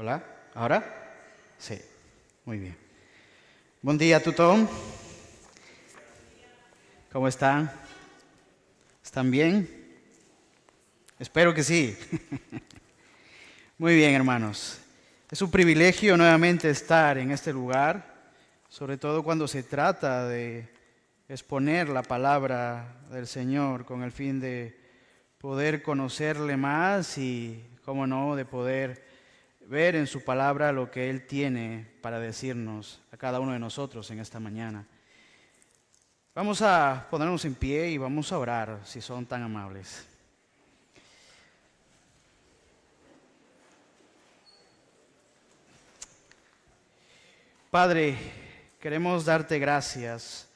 Hola, ¿ahora? Sí, muy bien. Buen día, Tutón. ¿Cómo están? ¿Están bien? Espero que sí. Muy bien, hermanos. Es un privilegio nuevamente estar en este lugar, sobre todo cuando se trata de exponer la palabra del Señor con el fin de poder conocerle más y, cómo no, de poder ver en su palabra lo que Él tiene para decirnos a cada uno de nosotros en esta mañana. Vamos a ponernos en pie y vamos a orar, si son tan amables. Padre, queremos darte gracias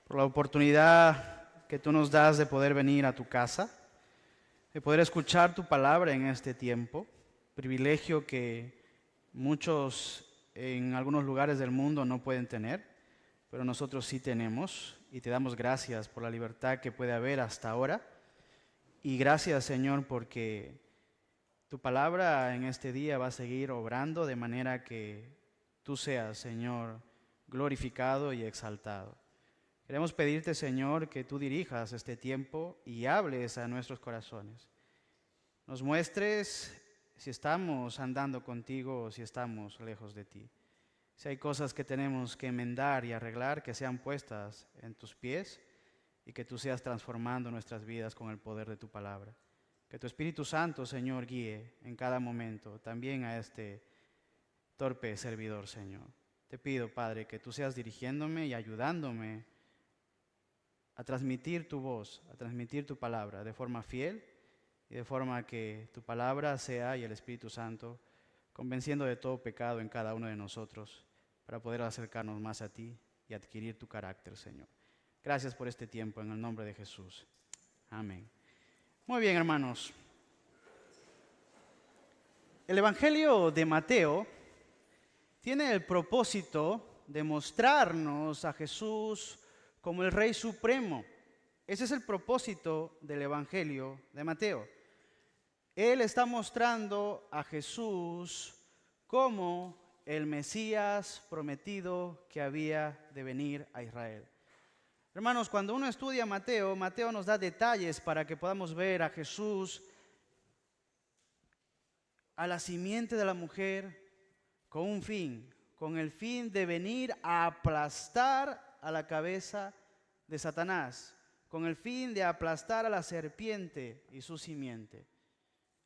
por la oportunidad que tú nos das de poder venir a tu casa, de poder escuchar tu palabra en este tiempo, privilegio que muchos en algunos lugares del mundo no pueden tener, pero nosotros sí tenemos y te damos gracias por la libertad que puede haber hasta ahora. Y gracias, Señor, porque tu palabra en este día va a seguir obrando de manera que tú seas, Señor, glorificado y exaltado. Queremos pedirte, Señor, que tú dirijas este tiempo y hables a nuestros corazones. Nos muestres si estamos andando contigo o si estamos lejos de ti. Si hay cosas que tenemos que enmendar y arreglar, que sean puestas en tus pies y que tú seas transformando nuestras vidas con el poder de tu palabra. Que tu Espíritu Santo, Señor, guíe en cada momento, también a este torpe servidor, Señor. Te pido, Padre, que tú seas dirigiéndome y ayudándome a transmitir tu voz, a transmitir tu palabra de forma fiel y de forma que tu palabra sea y el Espíritu Santo convenciendo de todo pecado en cada uno de nosotros para poder acercarnos más a ti y adquirir tu carácter, Señor. Gracias por este tiempo en el nombre de Jesús. Amén. Muy bien, hermanos. El Evangelio de Mateo tiene el propósito de mostrarnos a Jesús como el Rey Supremo. Ese es el propósito del Evangelio de Mateo. Él está mostrando a Jesús como el Mesías prometido que había de venir a Israel. Hermanos, cuando uno estudia Mateo, Mateo nos da detalles para que podamos ver a Jesús, a la simiente de la mujer, con un fin, con el fin de venir a aplastar a la cabeza de Satanás, con el fin de aplastar a la serpiente y su simiente.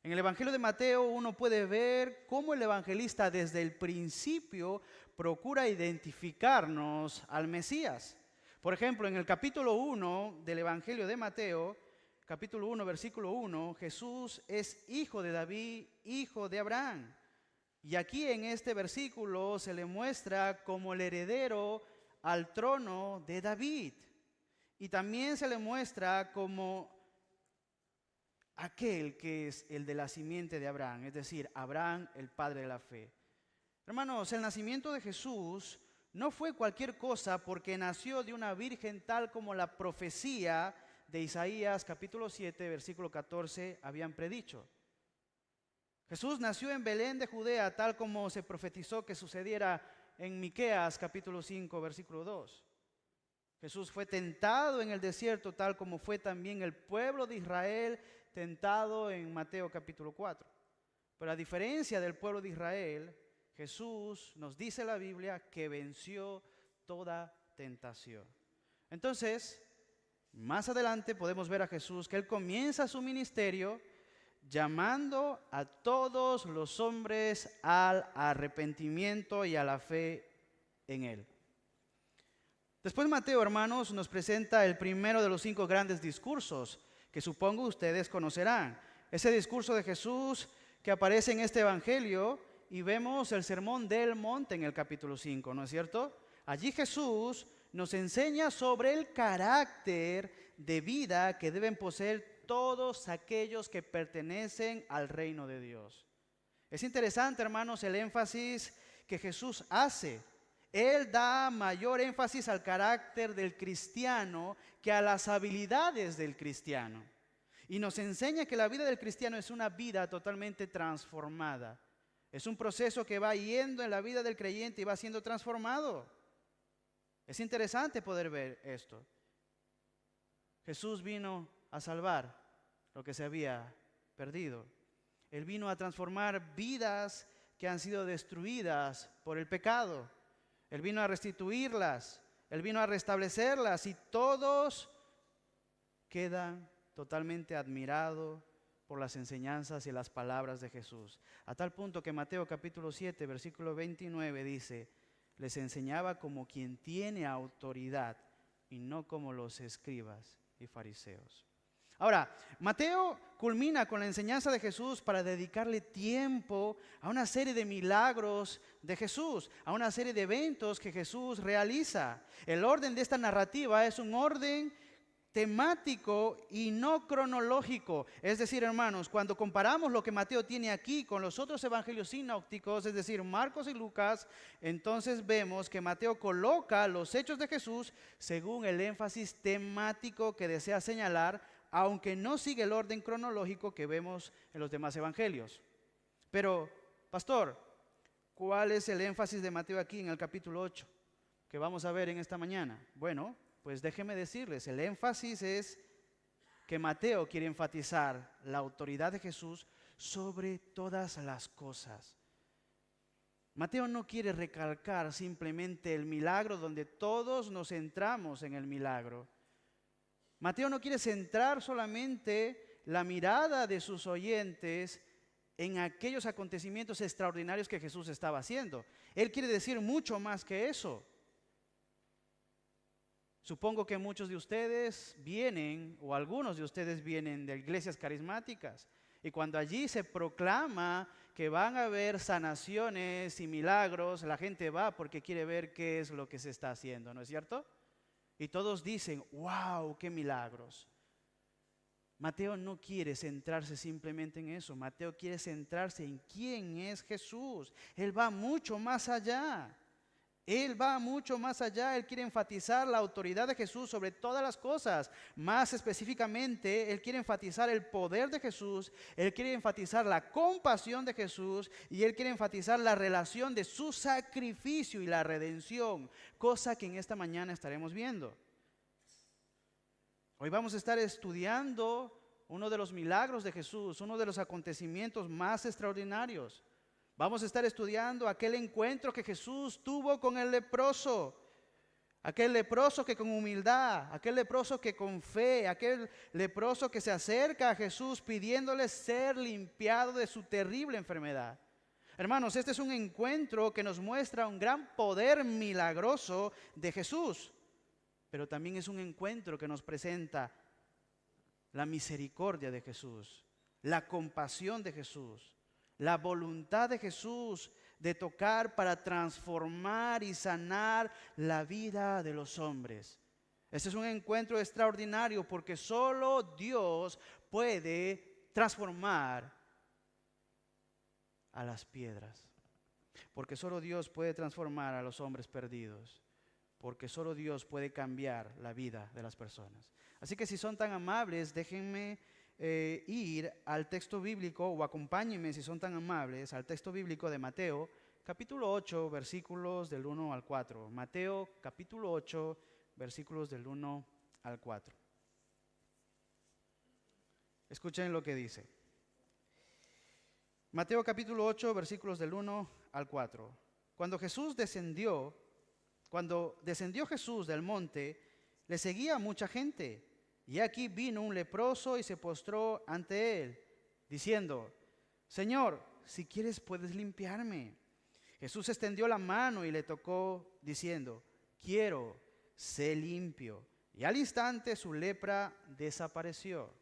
En el Evangelio de Mateo uno puede ver cómo el evangelista desde el principio procura identificarnos al Mesías. Por ejemplo, en el capítulo 1 del Evangelio de Mateo, capítulo 1, versículo 1, Jesús es hijo de David, hijo de Abraham. Y aquí en este versículo se le muestra como el heredero al trono de David. Y también se le muestra como aquel que es el de la simiente de Abraham, es decir, Abraham, el padre de la fe. Hermanos, el nacimiento de Jesús no fue cualquier cosa porque nació de una virgen tal como la profecía de Isaías capítulo 7, versículo 14 habían predicho. Jesús nació en Belén de Judea tal como se profetizó que sucediera en Miqueas capítulo 5, versículo 2. Jesús fue tentado en el desierto tal como fue también el pueblo de Israel tentado en Mateo capítulo 4. Pero a diferencia del pueblo de Israel, Jesús nos dice la Biblia que venció toda tentación. Entonces, más adelante podemos ver a Jesús que Él comienza su ministerio llamando a todos los hombres al arrepentimiento y a la fe en Él. Después Mateo, hermanos, nos presenta el primero de los 5 grandes discursos que supongo ustedes conocerán. Ese discurso de Jesús que aparece en este evangelio y vemos el sermón del monte en el capítulo 5, ¿no es cierto? Allí Jesús nos enseña sobre el carácter de vida que deben poseer todos aquellos que pertenecen al reino de Dios. Es interesante, hermanos, el énfasis que Jesús hace. Él da mayor énfasis al carácter del cristiano que a las habilidades del cristiano. Y nos enseña que la vida del cristiano es una vida totalmente transformada. Es un proceso que va yendo en la vida del creyente y va siendo transformado. Es interesante poder ver esto. Jesús vino a salvar lo que se había perdido. Él vino a transformar vidas que han sido destruidas por el pecado. Él vino a restituirlas. Él vino a restablecerlas y todos quedan totalmente admirados por las enseñanzas y las palabras de Jesús. A tal punto que Mateo capítulo 7, versículo 29 dice, les enseñaba como quien tiene autoridad y no como los escribas y fariseos. Ahora, Mateo culmina con la enseñanza de Jesús para dedicarle tiempo a una serie de milagros de Jesús, a una serie de eventos que Jesús realiza. El orden de esta narrativa es un orden temático y no cronológico. Es decir, hermanos, cuando comparamos lo que Mateo tiene aquí con los otros evangelios sinópticos, es decir, Marcos y Lucas, entonces vemos que Mateo coloca los hechos de Jesús según el énfasis temático que desea señalar, aunque no sigue el orden cronológico que vemos en los demás evangelios. Pero, pastor, ¿cuál es el énfasis de Mateo aquí en el capítulo 8 que vamos a ver en esta mañana? Bueno, pues déjenme decirles, el énfasis es que Mateo quiere enfatizar la autoridad de Jesús sobre todas las cosas. Mateo no quiere recalcar simplemente el milagro donde todos nos centramos en el milagro. Mateo no quiere centrar solamente la mirada de sus oyentes en aquellos acontecimientos extraordinarios que Jesús estaba haciendo. Él quiere decir mucho más que eso. Supongo que muchos de ustedes vienen, o algunos de ustedes vienen de iglesias carismáticas, y cuando allí se proclama que van a haber sanaciones y milagros, la gente va porque quiere ver qué es lo que se está haciendo, ¿no es cierto? Y todos dicen, wow, qué milagros. Mateo no quiere centrarse simplemente en eso. Mateo quiere centrarse en quién es Jesús. Él va mucho más allá. Él va mucho más allá. Él quiere enfatizar la autoridad de Jesús sobre todas las cosas. Más específicamente, Él quiere enfatizar el poder de Jesús. Él quiere enfatizar la compasión de Jesús. Y Él quiere enfatizar la relación de su sacrificio y la redención. Cosa que en esta mañana estaremos viendo. Hoy vamos a estar estudiando uno de los milagros de Jesús. Uno de los acontecimientos más extraordinarios. Vamos a estar estudiando aquel encuentro que Jesús tuvo con el leproso. Aquel leproso que con humildad, aquel leproso que con fe, aquel leproso que se acerca a Jesús pidiéndole ser limpiado de su terrible enfermedad. Hermanos, este es un encuentro que nos muestra un gran poder milagroso de Jesús. Pero también es un encuentro que nos presenta la misericordia de Jesús, la compasión de Jesús. La voluntad de Jesús de tocar para transformar y sanar la vida de los hombres. Este es un encuentro extraordinario porque solo Dios puede transformar a las piedras. Porque solo Dios puede transformar a los hombres perdidos. Porque solo Dios puede cambiar la vida de las personas. Así que si son tan amables, déjenme ir al texto bíblico, o acompáñenme si son tan amables, al texto bíblico de Mateo, capítulo 8, versículos del 1 al 4. Mateo, capítulo 8, versículos del 1 al 4. Escuchen lo que dice. Mateo, capítulo 8, versículos del 1 al 4. Cuando descendió Jesús del monte, le seguía mucha gente. Y aquí vino un leproso y se postró ante él, diciendo, Señor, si quieres puedes limpiarme. Jesús extendió la mano y le tocó, diciendo, quiero, sé limpio. Y al instante su lepra desapareció.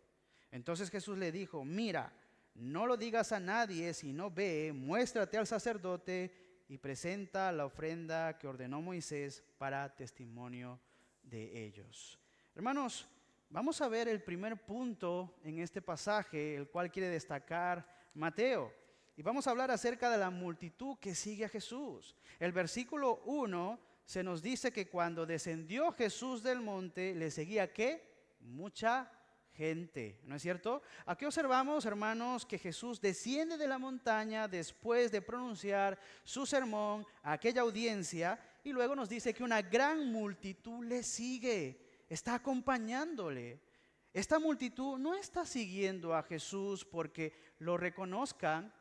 Entonces Jesús le dijo, mira, no lo digas a nadie, sino ve, muéstrate al sacerdote y presenta la ofrenda que ordenó Moisés para testimonio de ellos. Hermanos, vamos a ver el primer punto en este pasaje, el cual quiere destacar Mateo. Y vamos a hablar acerca de la multitud que sigue a Jesús. El versículo 1 se nos dice que cuando descendió Jesús del monte, le seguía ¿qué? Mucha gente, ¿no es cierto? Aquí observamos, hermanos, que Jesús desciende de la montaña después de pronunciar su sermón a aquella audiencia y luego nos dice que una gran multitud le sigue, está acompañándole. Esta multitud no está siguiendo a Jesús porque lo reconozcan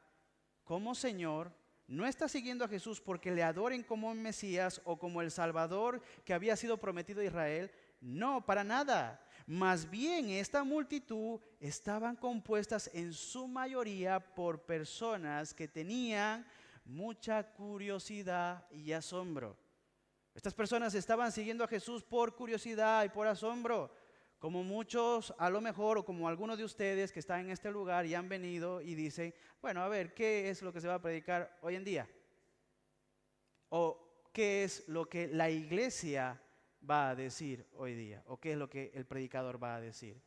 como Señor, no está siguiendo a Jesús porque le adoren como un Mesías o como el Salvador que había sido prometido a Israel. No, para nada. Más bien esta multitud estaban compuestas en su mayoría por personas que tenían mucha curiosidad y asombro. Estas personas estaban siguiendo a Jesús por curiosidad y por asombro, como muchos a lo mejor, o como algunos de ustedes que están en este lugar y han venido y dicen, bueno, a ver, ¿qué es lo que se va a predicar hoy en día? ¿O qué es lo que la iglesia va a decir hoy día? ¿O qué es lo que el predicador va a decir?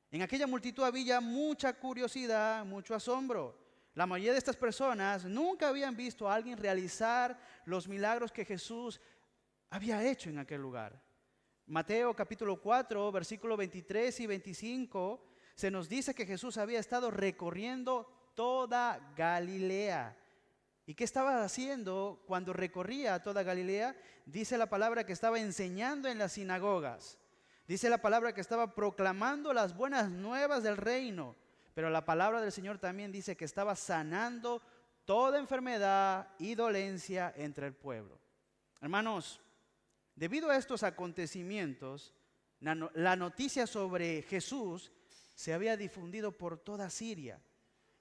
En aquella multitud había mucha curiosidad, mucho asombro. La mayoría de estas personas nunca habían visto a alguien realizar los milagros que Jesús había hecho en aquel lugar. Mateo capítulo 4, versículos 23 y 25, se nos dice que Jesús había estado recorriendo toda Galilea. ¿Y qué estaba haciendo cuando recorría toda Galilea? Dice la palabra que estaba enseñando en las sinagogas. Dice la palabra que estaba proclamando las buenas nuevas del reino. Pero la palabra del Señor también dice que estaba sanando toda enfermedad y dolencia entre el pueblo. Hermanos, debido a estos acontecimientos, la noticia sobre Jesús se había difundido por toda Siria.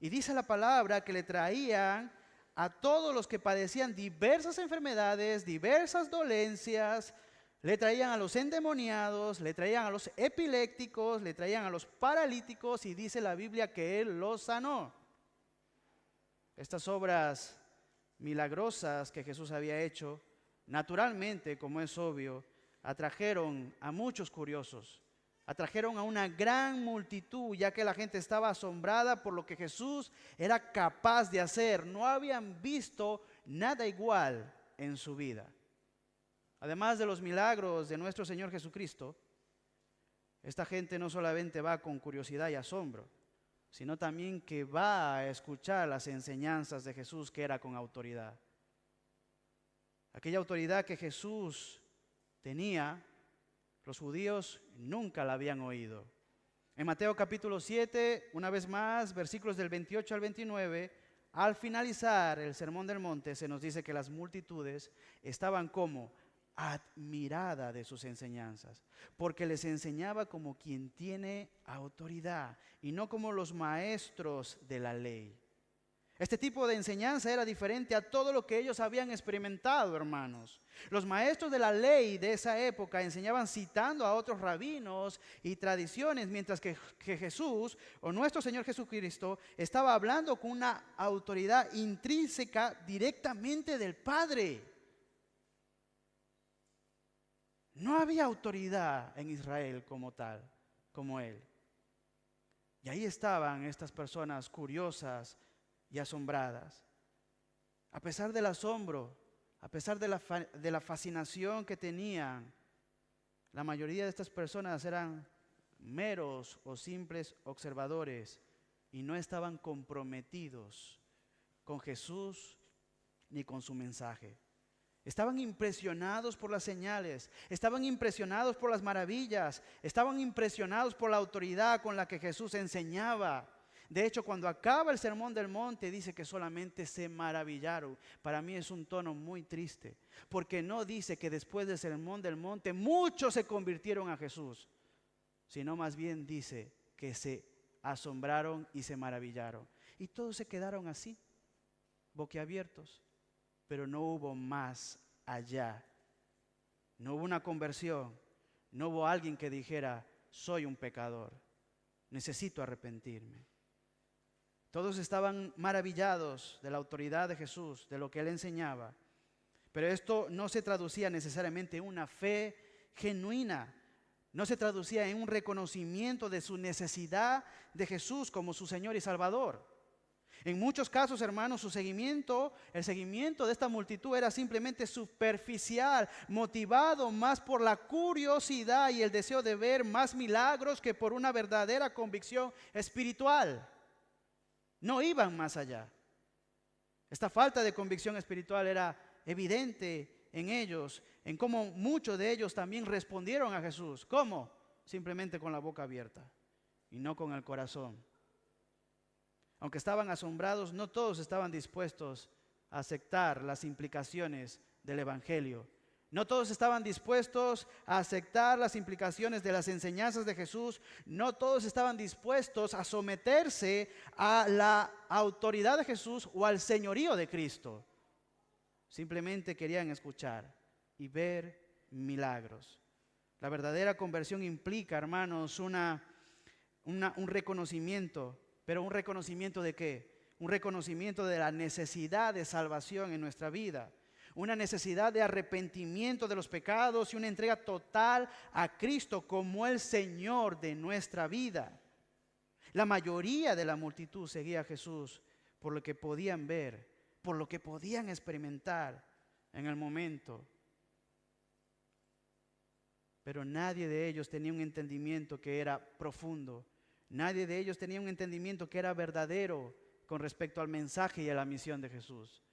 Y dice la palabra que le traían a todos los que padecían diversas enfermedades, diversas dolencias, le traían a los endemoniados, le traían a los epilépticos, le traían a los paralíticos y dice la Biblia que Él los sanó. Estas obras milagrosas que Jesús había hecho, naturalmente, como es obvio, atrajeron a muchos curiosos, atrajeron a una gran multitud, ya que la gente estaba asombrada por lo que Jesús era capaz de hacer. No habían visto nada igual en su vida. Además de los milagros de nuestro Señor Jesucristo, esta gente no solamente va con curiosidad y asombro, sino también que va a escuchar las enseñanzas de Jesús, que era con autoridad. Aquella autoridad que Jesús tenía, los judíos nunca la habían oído. En Mateo capítulo 7, una vez más, versículos del 28 al 29, al finalizar el Sermón del Monte, se nos dice que las multitudes estaban como admirada de sus enseñanzas, porque les enseñaba como quien tiene autoridad y no como los maestros de la ley. Este tipo de enseñanza era diferente a todo lo que ellos habían experimentado, hermanos. Los maestros de la ley de esa época enseñaban citando a otros rabinos y tradiciones, mientras que Jesús, o nuestro Señor Jesucristo, estaba hablando con una autoridad intrínseca directamente del Padre. No había autoridad en Israel como tal, como Él. Y ahí estaban estas personas curiosas y asombradas. A pesar del asombro, a pesar de la fascinación que tenían, la mayoría de estas personas eran meros o simples observadores y no estaban comprometidos con Jesús ni con su mensaje. Estaban impresionados por las señales, estaban impresionados por las maravillas, estaban impresionados por la autoridad con la que Jesús enseñaba. De hecho, cuando acaba el Sermón del Monte, dice que solamente se maravillaron. Para mí es un tono muy triste, porque no dice que después del Sermón del Monte muchos se convirtieron a Jesús, sino más bien dice que se asombraron y se maravillaron. Y todos se quedaron así, boquiabiertos. Pero no hubo más allá. No hubo una conversión. No hubo alguien que dijera, soy un pecador, necesito arrepentirme. Todos estaban maravillados de la autoridad de Jesús, de lo que Él enseñaba. Pero esto no se traducía necesariamente en una fe genuina. No se traducía en un reconocimiento de su necesidad de Jesús como su Señor y Salvador. En muchos casos, hermanos, el seguimiento de esta multitud era simplemente superficial, motivado más por la curiosidad y el deseo de ver más milagros que por una verdadera convicción espiritual. No iban más allá. Esta falta de convicción espiritual era evidente en ellos, en cómo muchos de ellos también respondieron a Jesús. ¿Cómo? Simplemente con la boca abierta y no con el corazón. Aunque estaban asombrados, no todos estaban dispuestos a aceptar las implicaciones del Evangelio. No todos estaban dispuestos a aceptar las implicaciones de las enseñanzas de Jesús. No todos estaban dispuestos a someterse a la autoridad de Jesús o al señorío de Cristo. Simplemente querían escuchar y ver milagros. La verdadera conversión implica, hermanos, un reconocimiento. ¿Pero un reconocimiento de qué? Un reconocimiento de la necesidad de salvación en nuestra vida. Una necesidad de arrepentimiento de los pecados y una entrega total a Cristo como el Señor de nuestra vida. La mayoría de la multitud seguía a Jesús por lo que podían ver, por lo que podían experimentar en el momento. Pero nadie de ellos tenía un entendimiento que era profundo. Nadie de ellos tenía un entendimiento que era verdadero con respecto al mensaje y a la misión de Jesús.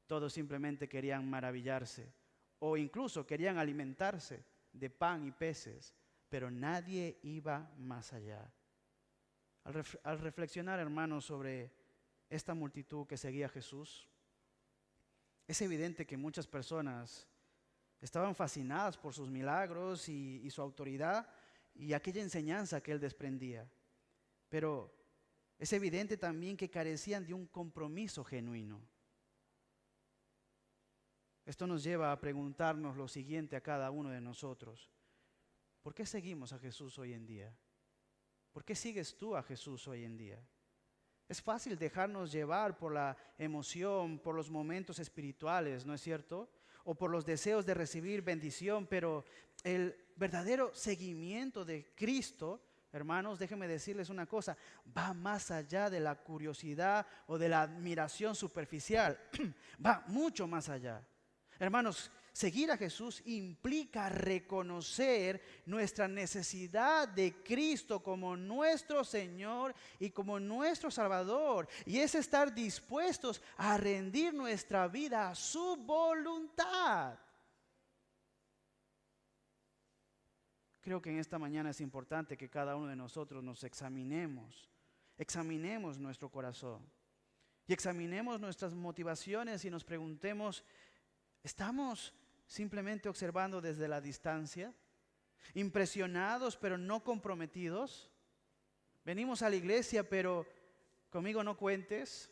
Todos simplemente querían maravillarse o incluso querían alimentarse de pan y peces, pero nadie iba más allá. Al reflexionar, hermanos, sobre esta multitud que seguía a Jesús, es evidente que muchas personas estaban fascinadas por sus milagros y su autoridad y aquella enseñanza que él desprendía. Pero es evidente también que carecían de un compromiso genuino. Esto nos lleva a preguntarnos lo siguiente a cada uno de nosotros. ¿Por qué seguimos a Jesús hoy en día? ¿Por qué sigues tú a Jesús hoy en día? Es fácil dejarnos llevar por la emoción, por los momentos espirituales, ¿no es cierto? O por los deseos de recibir bendición, pero el verdadero seguimiento de Cristo, hermanos, déjenme decirles una cosa, va más allá de la curiosidad o de la admiración superficial, va mucho más allá. Hermanos, seguir a Jesús implica reconocer nuestra necesidad de Cristo como nuestro Señor y como nuestro Salvador. Y es estar dispuestos a rendir nuestra vida a su voluntad. Creo que en esta mañana es importante que cada uno de nosotros nos examinemos nuestro corazón y examinemos nuestras motivaciones y nos preguntemos, ¿estamos simplemente observando desde la distancia? ¿Impresionados pero no comprometidos? ¿Venimos a la iglesia pero conmigo no cuentes?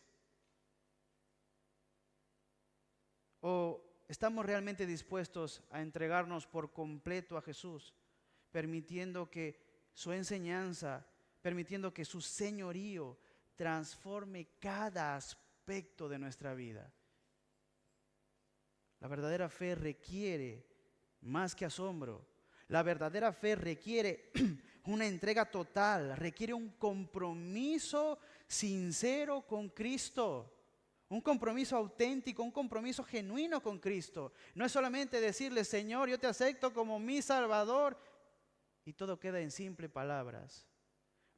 ¿O estamos realmente dispuestos a entregarnos por completo a Jesús, permitiendo que su enseñanza, permitiendo que su señorío transforme cada aspecto de nuestra vida? La verdadera fe requiere más que asombro. La verdadera fe requiere una entrega total, requiere un compromiso sincero con Cristo. Un compromiso auténtico, un compromiso genuino con Cristo. No es solamente decirle, Señor, yo te acepto como mi Salvador, y todo queda en simples palabras.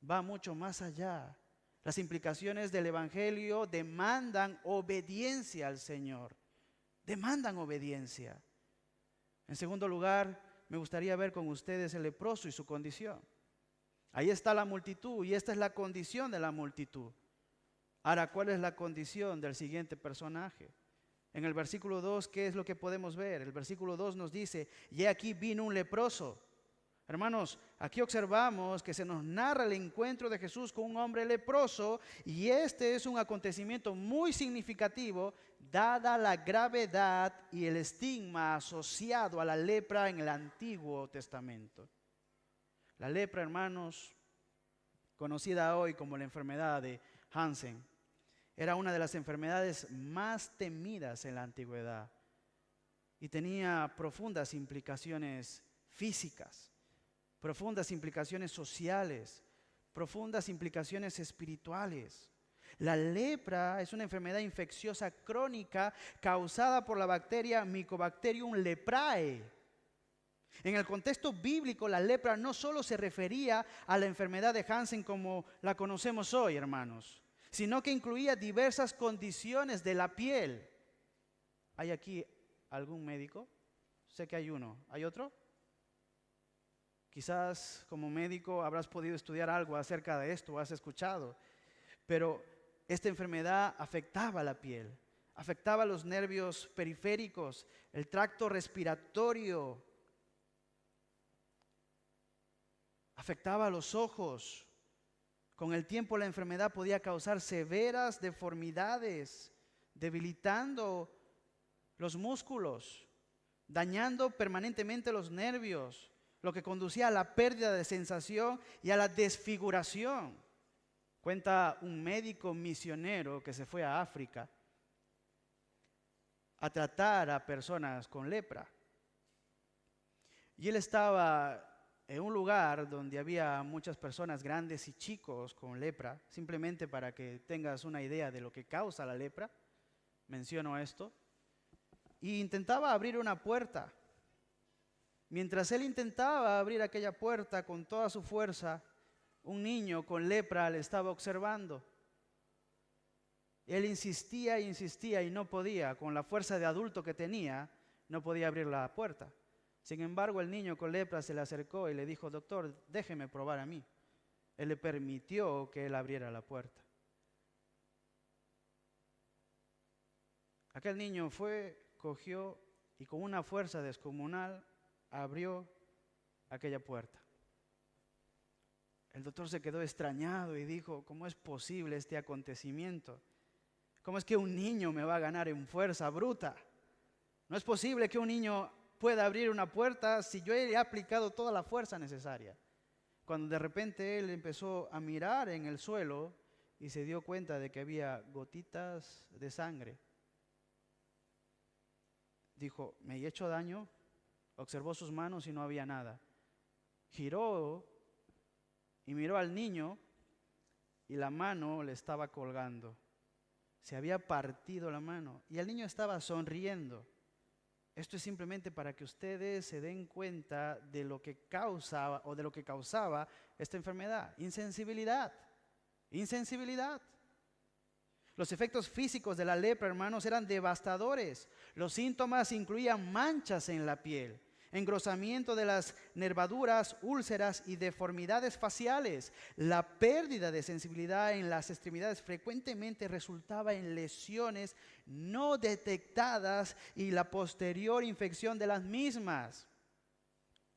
Va mucho más allá. Las implicaciones del Evangelio demandan obediencia al Señor. Demandan obediencia. En segundo lugar, me gustaría ver con ustedes el leproso y su condición. Ahí está la multitud y esta es la condición de la multitud. Ahora, ¿cuál es la condición del siguiente personaje? En el versículo 2, ¿qué es lo que podemos ver? El versículo 2 nos dice, y aquí vino un leproso. Hermanos, aquí observamos que se nos narra el encuentro de Jesús con un hombre leproso y este es un acontecimiento muy significativo dada la gravedad y el estigma asociado a la lepra en el Antiguo Testamento. La lepra, hermanos, conocida hoy como la enfermedad de Hansen, era una de las enfermedades más temidas en la antigüedad y tenía profundas implicaciones físicas, profundas implicaciones sociales, profundas implicaciones espirituales. La lepra es una enfermedad infecciosa crónica causada por la bacteria Mycobacterium leprae. En el contexto bíblico, la lepra no solo se refería a la enfermedad de Hansen como la conocemos hoy, hermanos, sino que incluía diversas condiciones de la piel. ¿Hay aquí algún médico? Sé que hay uno. ¿Hay otro? Quizás como médico habrás podido estudiar algo acerca de esto, has escuchado, pero esta enfermedad afectaba la piel, afectaba los nervios periféricos, el tracto respiratorio, afectaba los ojos. Con el tiempo la enfermedad podía causar severas deformidades, debilitando los músculos, dañando permanentemente los nervios, lo que conducía a la pérdida de sensación y a la desfiguración. Cuenta un médico misionero que se fue a África a tratar a personas con lepra. Y él estaba en un lugar donde había muchas personas grandes y chicos con lepra. Simplemente para que tengas una idea de lo que causa la lepra, menciono esto. Y intentaba abrir una puerta. Mientras él intentaba abrir aquella puerta con toda su fuerza, un niño con lepra le estaba observando. Él insistía e insistía y no podía, con la fuerza de adulto que tenía, no podía abrir la puerta. Sin embargo, el niño con lepra se le acercó y le dijo: doctor, déjeme probar a mí. Él le permitió que él abriera la puerta. Aquel niño fue, cogió y con una fuerza descomunal abrió aquella puerta. El doctor se quedó extrañado y dijo: ¿cómo es posible este acontecimiento? ¿Cómo es que un niño me va a ganar en fuerza bruta? No es posible que un niño pueda abrir una puerta si yo he aplicado toda la fuerza necesaria. Cuando de repente él empezó a mirar en el suelo y se dio cuenta de que había gotitas de sangre. Dijo: ¿me he hecho daño? Observó sus manos y no había nada. Giró y miró al niño y la mano le estaba colgando. Se había partido la mano y el niño estaba sonriendo. Esto es simplemente para que ustedes se den cuenta de lo que causaba o de lo que causaba esta enfermedad. Insensibilidad. Insensibilidad. Los efectos físicos de la lepra, hermanos, eran devastadores. Los síntomas incluían manchas en la piel, engrosamiento de las nervaduras, úlceras y deformidades faciales. La pérdida de sensibilidad en las extremidades frecuentemente resultaba en lesiones no detectadas y la posterior infección de las mismas.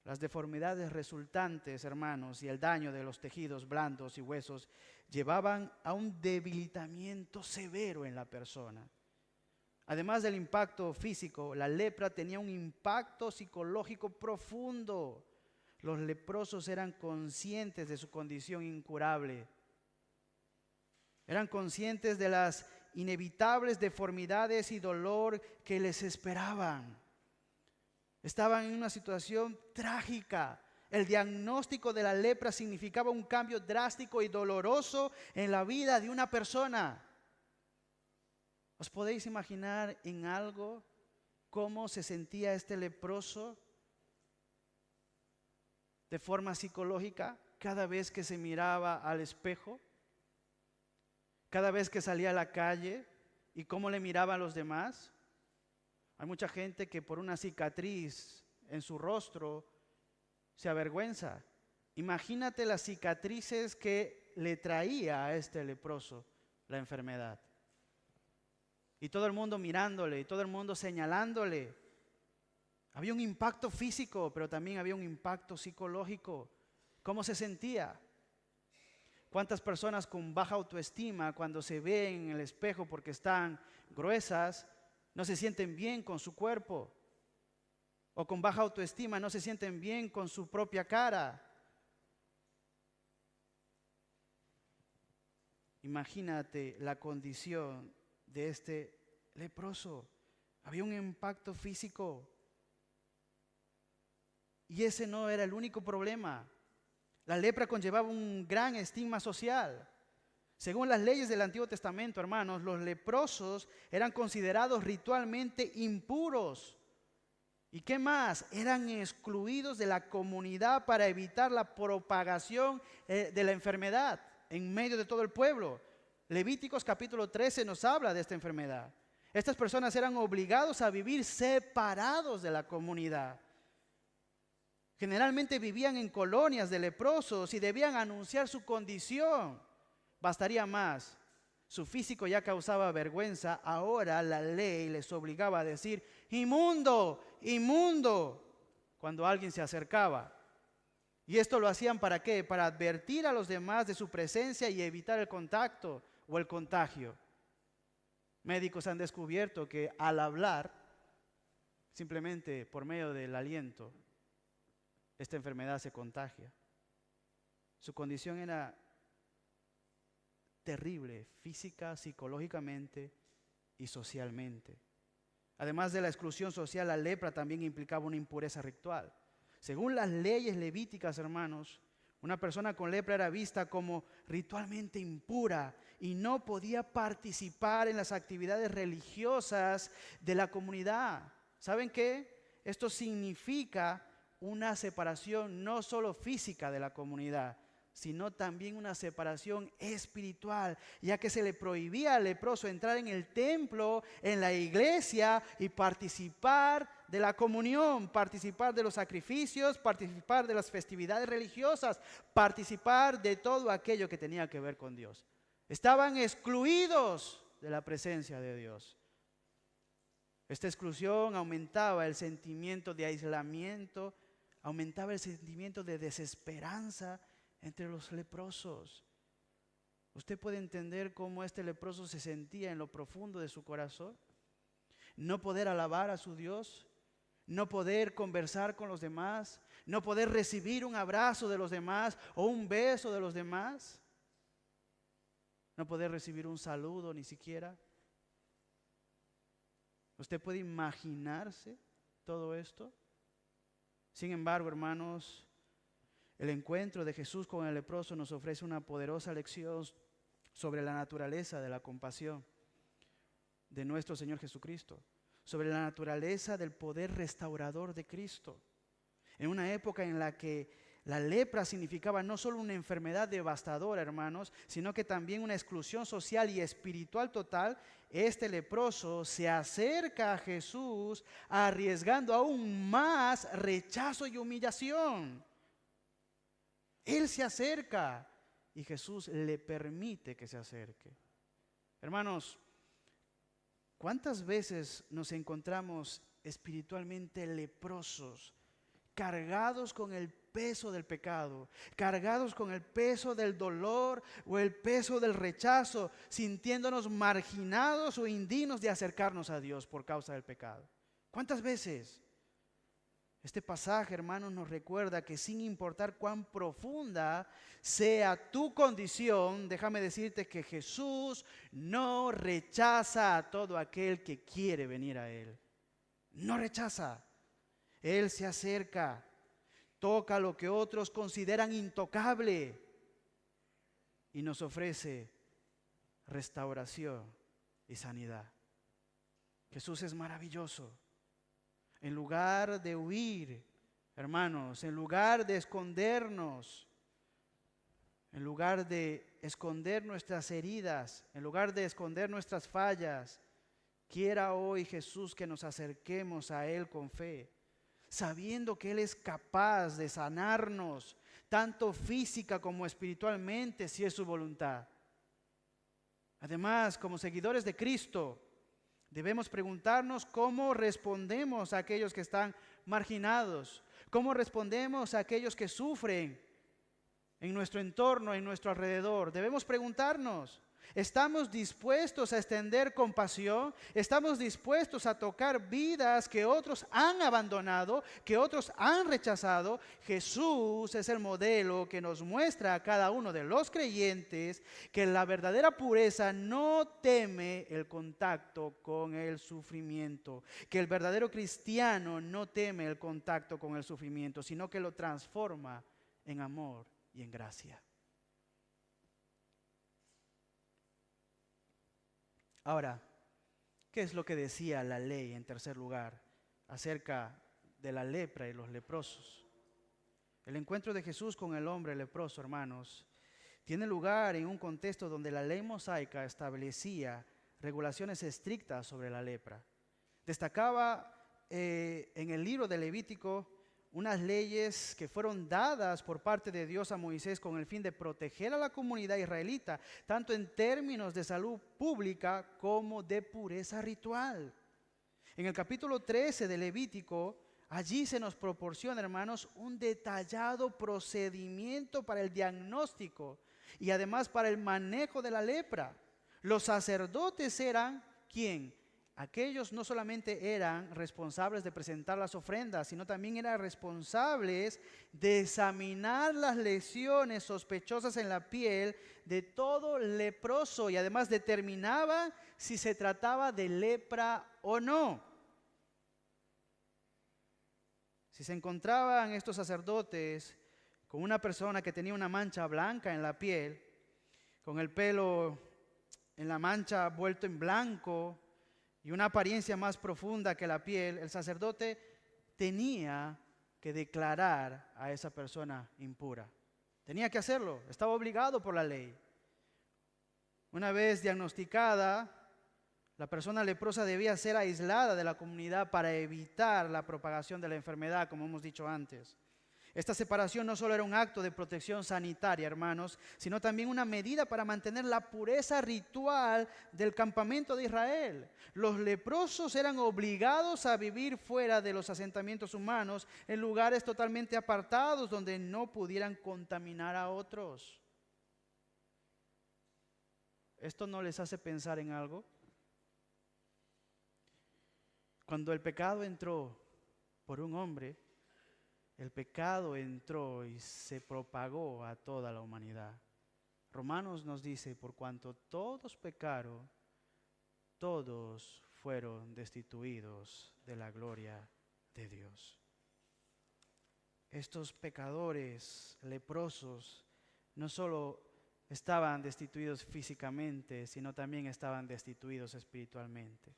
Las deformidades resultantes, hermanos, y el daño de los tejidos blandos y huesos llevaban a un debilitamiento severo en la persona. Además del impacto físico, la lepra tenía un impacto psicológico profundo. Los leprosos eran conscientes de su condición incurable. Eran conscientes de las inevitables deformidades y dolor que les esperaban. Estaban en una situación trágica. El diagnóstico de la lepra significaba un cambio drástico y doloroso en la vida de una persona. ¿Os podéis imaginar en algo cómo se sentía este leproso de forma psicológica cada vez que se miraba al espejo? Cada vez que salía a la calle y cómo le miraba a los demás. Hay mucha gente que por una cicatriz en su rostro se avergüenza. Imagínate las cicatrices que le traía a este leproso la enfermedad. Y todo el mundo mirándole, y todo el mundo señalándole. Había un impacto físico, pero también había un impacto psicológico. ¿Cómo se sentía? ¿Cuántas personas con baja autoestima, cuando se ven en el espejo porque están gruesas, no se sienten bien con su cuerpo? O con baja autoestima no se sienten bien con su propia cara. Imagínate la condición de este leproso. Había un impacto físico. Y ese no era el único problema. La lepra conllevaba un gran estigma social. Según las leyes del Antiguo Testamento, hermanos, los leprosos eran considerados ritualmente impuros. ¿Y qué más? Eran excluidos de la comunidad para evitar la propagación de la enfermedad en medio de todo el pueblo. Levíticos capítulo 13 nos habla de esta enfermedad. Estas personas eran obligados a vivir separados de la comunidad. Generalmente vivían en colonias de leprosos y debían anunciar su condición. Bastaría más, su físico ya causaba vergüenza, ahora la ley les obligaba a decir, inmundo, inmundo, cuando alguien se acercaba. Y esto lo hacían ¿para qué? Para advertir a los demás de su presencia y evitar el contacto o el contagio. Médicos han descubierto que al hablar, simplemente por medio del aliento, esta enfermedad se contagia. Su condición era terrible, física, psicológicamente y socialmente. Además de la exclusión social, la lepra también implicaba una impureza ritual. Según las leyes levíticas, hermanos, una persona con lepra era vista como ritualmente impura y no podía participar en las actividades religiosas de la comunidad. ¿Saben qué? Esto significa una separación no solo física de la comunidad, sino también una separación espiritual, ya que se le prohibía al leproso entrar en el templo, en la iglesia y participar de la comunión, participar de los sacrificios, participar de las festividades religiosas, participar de todo aquello que tenía que ver con Dios. Estaban excluidos de la presencia de Dios. Esta exclusión aumentaba el sentimiento de aislamiento, aumentaba el sentimiento de desesperanza entre los leprosos. ¿Usted puede entender cómo este leproso se sentía en lo profundo de su corazón? No poder alabar a su Dios, no poder conversar con los demás, no poder recibir un abrazo de los demás o un beso de los demás, no poder recibir un saludo ni siquiera. ¿Usted puede imaginarse todo esto? Sin embargo, hermanos, el encuentro de Jesús con el leproso nos ofrece una poderosa lección sobre la naturaleza de la compasión de nuestro Señor Jesucristo, sobre la naturaleza del poder restaurador de Cristo. En una época en la que la lepra significaba no solo una enfermedad devastadora, hermanos, sino que también una exclusión social y espiritual total, este leproso se acerca a Jesús arriesgando aún más rechazo y humillación. Él se acerca y Jesús le permite que se acerque. Hermanos, ¿cuántas veces nos encontramos espiritualmente leprosos, cargados con el peso del pecado, cargados con el peso del dolor o el peso del rechazo, sintiéndonos marginados o indignos de acercarnos a Dios por causa del pecado? ¿Cuántas veces? Este pasaje, hermanos, nos recuerda que sin importar cuán profunda sea tu condición, déjame decirte que Jesús no rechaza a todo aquel que quiere venir a Él. No rechaza. Él se acerca, toca lo que otros consideran intocable y nos ofrece restauración y sanidad. Jesús es maravilloso. En lugar de huir, hermanos, en lugar de escondernos, en lugar de esconder nuestras heridas, en lugar de esconder nuestras fallas, quiera hoy Jesús que nos acerquemos a Él con fe, sabiendo que Él es capaz de sanarnos, tanto física como espiritualmente, si es su voluntad. Además, como seguidores de Cristo, debemos preguntarnos cómo respondemos a aquellos que están marginados, cómo respondemos a aquellos que sufren en nuestro entorno, en nuestro alrededor. Debemos preguntarnos, ¿estamos dispuestos a extender compasión? ¿Estamos dispuestos a tocar vidas que otros han abandonado, que otros han rechazado? Jesús es el modelo que nos muestra a cada uno de los creyentes que la verdadera pureza no teme el contacto con el sufrimiento, que el verdadero cristiano no teme el contacto con el sufrimiento, sino que lo transforma en amor y en gracia. Ahora, ¿qué es lo que decía la ley en tercer lugar acerca de la lepra y los leprosos? El encuentro de Jesús con el hombre leproso, hermanos, tiene lugar en un contexto donde la ley mosaica establecía regulaciones estrictas sobre la lepra. Destacaba en el libro de Levítico unas leyes que fueron dadas por parte de Dios a Moisés con el fin de proteger a la comunidad israelita, tanto en términos de salud pública como de pureza ritual. En el capítulo 13 de Levítico, allí se nos proporciona, hermanos, un detallado procedimiento para el diagnóstico y además para el manejo de la lepra. Los sacerdotes eran, ¿quién? Aquellos no solamente eran responsables de presentar las ofrendas, sino también eran responsables de examinar las lesiones sospechosas en la piel de todo leproso y además determinaban si se trataba de lepra o no. Si se encontraban estos sacerdotes con una persona que tenía una mancha blanca en la piel, con el pelo en la mancha vuelto en blanco y una apariencia más profunda que la piel, el sacerdote tenía que declarar a esa persona impura. Tenía que hacerlo, estaba obligado por la ley. Una vez diagnosticada, la persona leprosa debía ser aislada de la comunidad para evitar la propagación de la enfermedad, como hemos dicho antes. Esta separación no solo era un acto de protección sanitaria, hermanos, sino también una medida para mantener la pureza ritual del campamento de Israel. Los leprosos eran obligados a vivir fuera de los asentamientos humanos, en lugares totalmente apartados donde no pudieran contaminar a otros. ¿Esto no les hace pensar en algo? Cuando el pecado entró por un hombre, el pecado entró y se propagó a toda la humanidad. Romanos nos dice, por cuanto todos pecaron, todos fueron destituidos de la gloria de Dios. Estos pecadores leprosos no solo estaban destituidos físicamente, sino también estaban destituidos espiritualmente.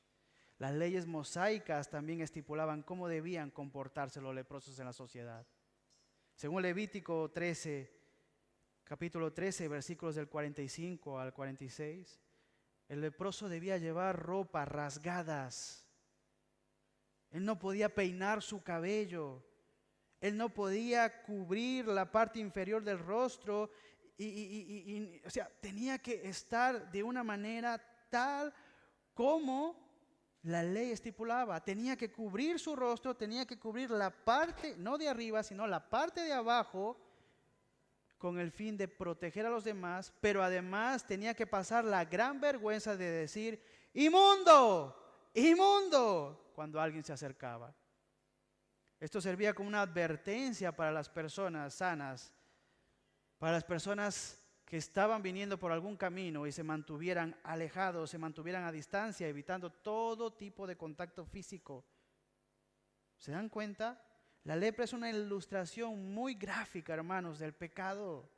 Las leyes mosaicas también estipulaban cómo debían comportarse los leprosos en la sociedad. Según Levítico 13, capítulo 13, versículos del 45 al 46, el leproso debía llevar ropas rasgadas. Él no podía peinar su cabello. Él no podía cubrir la parte inferior del rostro. O sea, tenía que estar de una manera tal como la ley estipulaba. Tenía que cubrir su rostro, tenía que cubrir la parte, no de arriba, sino la parte de abajo, con el fin de proteger a los demás, pero además tenía que pasar la gran vergüenza de decir, ¡inmundo! ¡Inmundo! Cuando alguien se acercaba. Esto servía como una advertencia para las personas sanas, para las personas que estaban viniendo por algún camino y se mantuvieran alejados, se mantuvieran a distancia, evitando todo tipo de contacto físico. ¿Se dan cuenta? La lepra es una ilustración muy gráfica, hermanos, del pecado.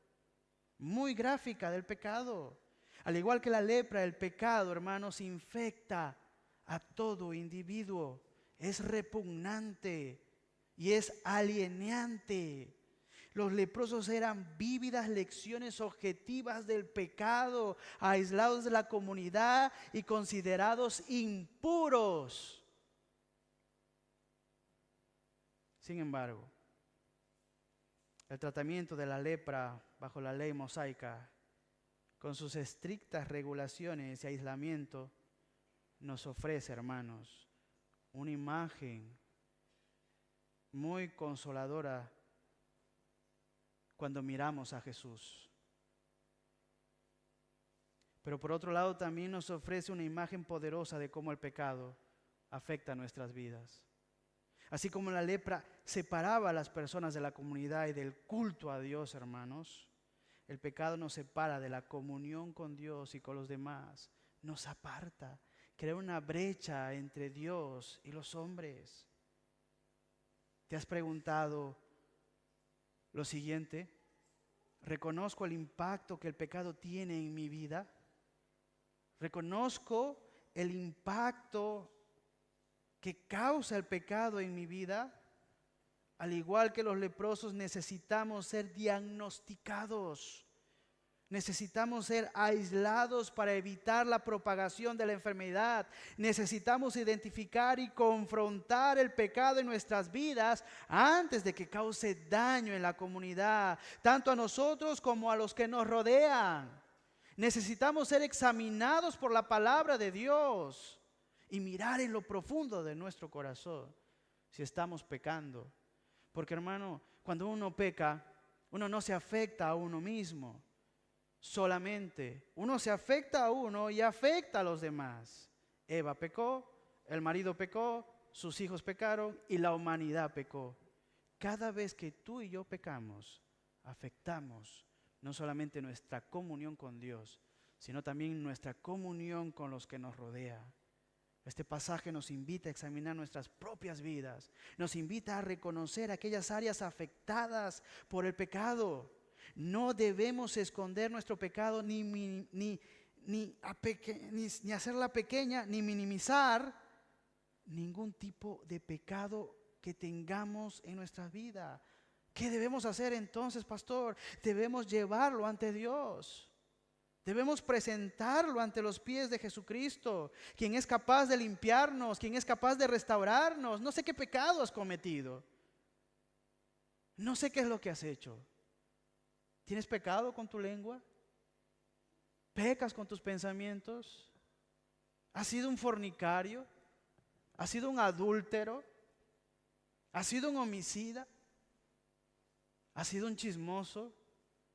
Muy gráfica del pecado. Al igual que la lepra, el pecado, hermanos, infecta a todo individuo. Es repugnante y es alienante. Los leprosos eran vívidas lecciones objetivas del pecado, aislados de la comunidad y considerados impuros. Sin embargo, el tratamiento de la lepra bajo la ley mosaica, con sus estrictas regulaciones y aislamiento, nos ofrece, hermanos, una imagen muy consoladora cuando miramos a Jesús. Pero por otro lado también nos ofrece una imagen poderosa de cómo el pecado afecta nuestras vidas. Así como la lepra separaba a las personas de la comunidad y del culto a Dios, hermanos, el pecado nos separa de la comunión con Dios y con los demás. Nos aparta, crea una brecha entre Dios y los hombres. ¿Te has preguntado lo siguiente? ¿Reconozco el impacto que el pecado tiene en mi vida? ¿Reconozco el impacto que causa el pecado en mi vida, al igual que los leprosos, necesitamos ser diagnosticados. Necesitamos ser aislados para evitar la propagación de la enfermedad. Necesitamos identificar y confrontar el pecado en nuestras vidas antes de que cause daño en la comunidad, tanto a nosotros como a los que nos rodean. Necesitamos ser examinados por la palabra de Dios y mirar en lo profundo de nuestro corazón si estamos pecando. Porque, hermano, cuando uno peca, uno no se afecta a uno mismo solamente. Uno se afecta a uno y afecta a los demás. Eva pecó, el marido pecó, sus hijos pecaron y la humanidad pecó. Cada vez que tú y yo pecamos, afectamos no solamente nuestra comunión con Dios, sino también nuestra comunión con los que nos rodean. Este pasaje nos invita a examinar nuestras propias vidas, nos invita a reconocer aquellas áreas afectadas por el pecado. No debemos esconder nuestro pecado ni hacerla pequeña, ni minimizar ningún tipo de pecado que tengamos en nuestra vida. ¿Qué debemos hacer entonces, pastor? Debemos llevarlo ante Dios. Debemos presentarlo ante los pies de Jesucristo, quien es capaz de limpiarnos, quien es capaz de restaurarnos. No sé qué pecado has cometido. No sé qué es lo que has hecho. ¿Tienes pecado con tu lengua? ¿Pecas con tus pensamientos? ¿Has sido un fornicario? ¿Has sido un adúltero? ¿Has sido un homicida? ¿Has sido un chismoso?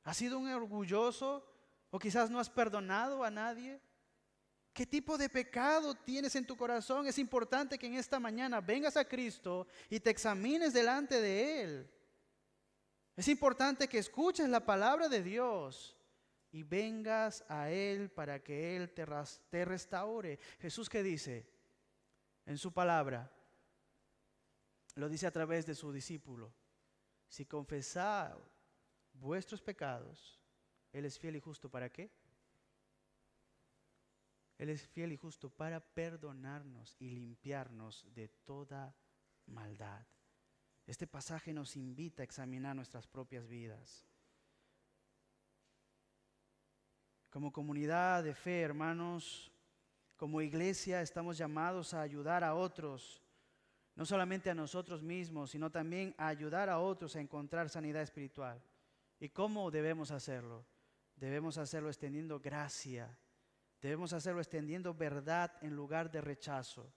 ¿Has sido un orgulloso? ¿O quizás no has perdonado a nadie? ¿Qué tipo de pecado tienes en tu corazón? Es importante que en esta mañana vengas a Cristo y te examines delante de Él. Es importante que escuches la palabra de Dios y vengas a Él para que Él te restaure. Jesús, ¿qué dice? En su palabra, lo dice a través de su discípulo: si confesáis vuestros pecados, Él es fiel y justo, ¿para qué? Él es fiel y justo para perdonarnos y limpiarnos de toda maldad. Este pasaje nos invita a examinar nuestras propias vidas. Como comunidad de fe, hermanos, como iglesia estamos llamados a ayudar a otros, no solamente a nosotros mismos, sino también a ayudar a otros a encontrar sanidad espiritual. ¿Y cómo debemos hacerlo? Debemos hacerlo extendiendo gracia. Debemos hacerlo extendiendo verdad en lugar de rechazo.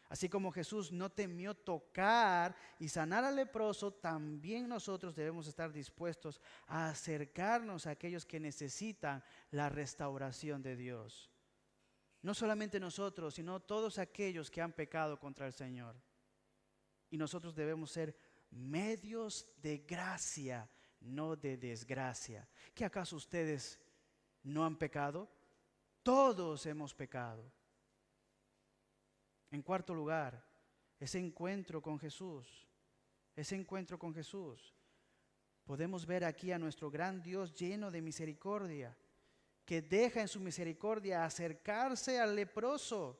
Así como Jesús no temió tocar y sanar al leproso, también nosotros debemos estar dispuestos a acercarnos a aquellos que necesitan la restauración de Dios. No solamente nosotros, sino todos aquellos que han pecado contra el Señor. Y nosotros debemos ser medios de gracia, no de desgracia. ¿Qué acaso ustedes no han pecado? Todos hemos pecado. En cuarto lugar, ese encuentro con Jesús. Ese encuentro con Jesús. Podemos ver aquí a nuestro gran Dios lleno de misericordia, que deja en su misericordia acercarse al leproso.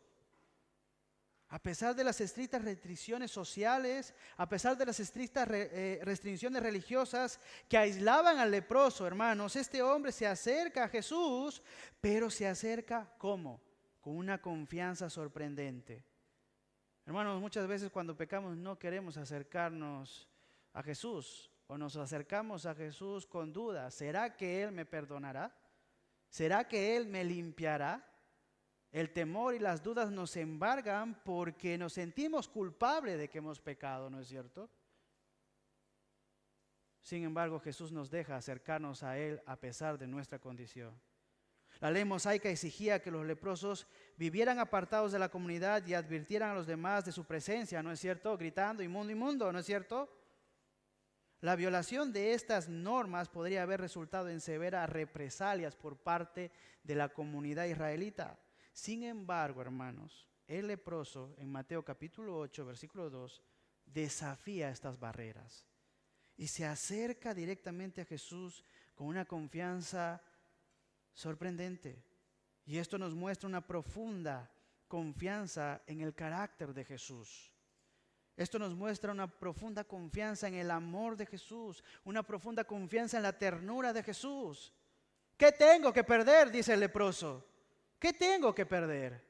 A pesar de las estrictas restricciones sociales, a pesar de las estrictas restricciones religiosas que aislaban al leproso, hermanos, este hombre se acerca a Jesús, pero se acerca ¿cómo? Con una confianza sorprendente. Hermanos, muchas veces cuando pecamos no queremos acercarnos a Jesús, o nos acercamos a Jesús con dudas. ¿Será que Él me perdonará? ¿Será que Él me limpiará? El temor y las dudas nos embargan porque nos sentimos culpables de que hemos pecado, ¿no es cierto? Sin embargo, Jesús nos deja acercarnos a Él a pesar de nuestra condición. La ley mosaica exigía que los leprosos vivieran apartados de la comunidad y advirtieran a los demás de su presencia, ¿no es cierto? Gritando, inmundo, inmundo, ¿no es cierto? La violación de estas normas podría haber resultado en severas represalias por parte de la comunidad israelita. Sin embargo, hermanos, el leproso en Mateo capítulo 8, versículo 2, desafía estas barreras y se acerca directamente a Jesús con una confianza sorprendente. Y esto nos muestra una profunda confianza en el carácter de Jesús. Esto nos muestra una profunda confianza en el amor de Jesús, una profunda confianza en la ternura de Jesús. ¿Qué tengo que perder?, dice el leproso. ¿Qué tengo que perder?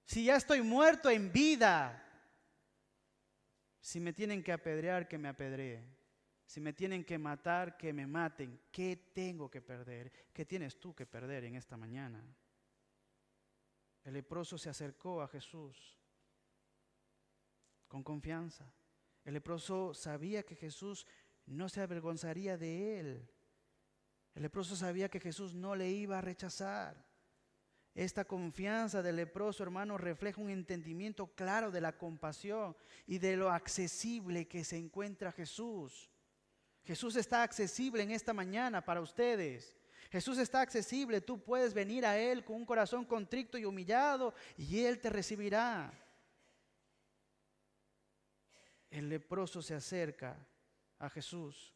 Si ya estoy muerto en vida, si me tienen que apedrear, que me apedreen. Si me tienen que matar, que me maten. ¿Qué tengo que perder? ¿Qué tienes tú que perder en esta mañana? El leproso se acercó a Jesús con confianza. El leproso sabía que Jesús no se avergonzaría de él. El leproso sabía que Jesús no le iba a rechazar. Esta confianza del leproso, hermano, refleja un entendimiento claro de la compasión y de lo accesible que se encuentra Jesús. Jesús está accesible en esta mañana para ustedes. Jesús está accesible. Tú puedes venir a Él con un corazón contrito y humillado y Él te recibirá. El leproso se acerca a Jesús.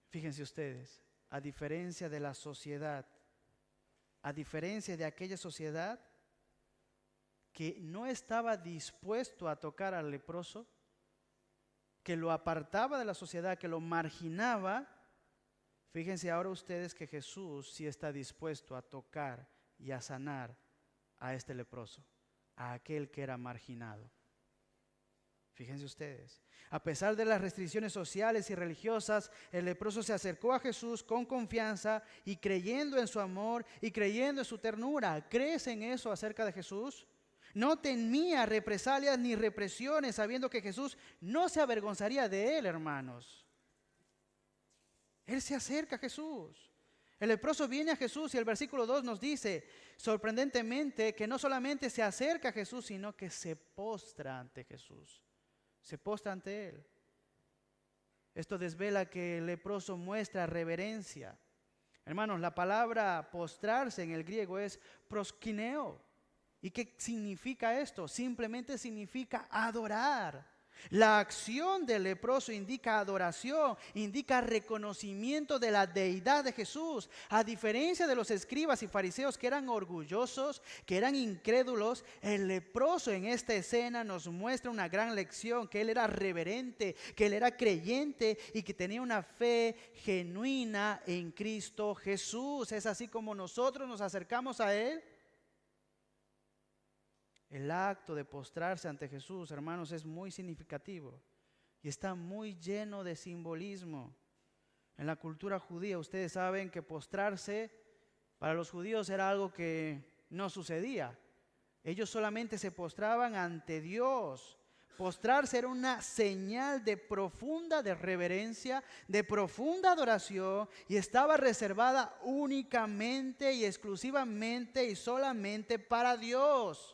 Fíjense ustedes, a diferencia de la sociedad, a diferencia de aquella sociedad que no estaba dispuesto a tocar al leproso, que lo apartaba de la sociedad, que lo marginaba, fíjense ahora ustedes que Jesús sí está dispuesto a tocar y a sanar a este leproso, a aquel que era marginado. Fíjense ustedes, a pesar de las restricciones sociales y religiosas, el leproso se acercó a Jesús con confianza y creyendo en su amor y creyendo en su ternura. ¿Crees en eso acerca de Jesús? No temía represalias ni represiones, sabiendo que Jesús no se avergonzaría de él, hermanos. Él se acerca a Jesús. El leproso viene a Jesús y el versículo 2 nos dice, sorprendentemente, que no solamente se acerca a Jesús, sino que se postra ante Jesús. Se postra ante Él. Esto desvela que el leproso muestra reverencia. Hermanos, la palabra postrarse en el griego es proskineo. ¿Y qué significa esto? Simplemente significa adorar. La acción del leproso indica adoración, indica reconocimiento de la deidad de Jesús. A diferencia de los escribas y fariseos que eran orgullosos, que eran incrédulos, el leproso en esta escena nos muestra una gran lección, que él era reverente, que él era creyente y que tenía una fe genuina en Cristo Jesús. Es así como nosotros nos acercamos a Él. El acto de postrarse ante Jesús, hermanos, es muy significativo y está muy lleno de simbolismo. En la cultura judía, ustedes saben que postrarse para los judíos era algo que no sucedía. Ellos solamente se postraban ante Dios. Postrarse era una señal de profunda reverencia, de profunda adoración, y estaba reservada únicamente y exclusivamente y solamente para Dios.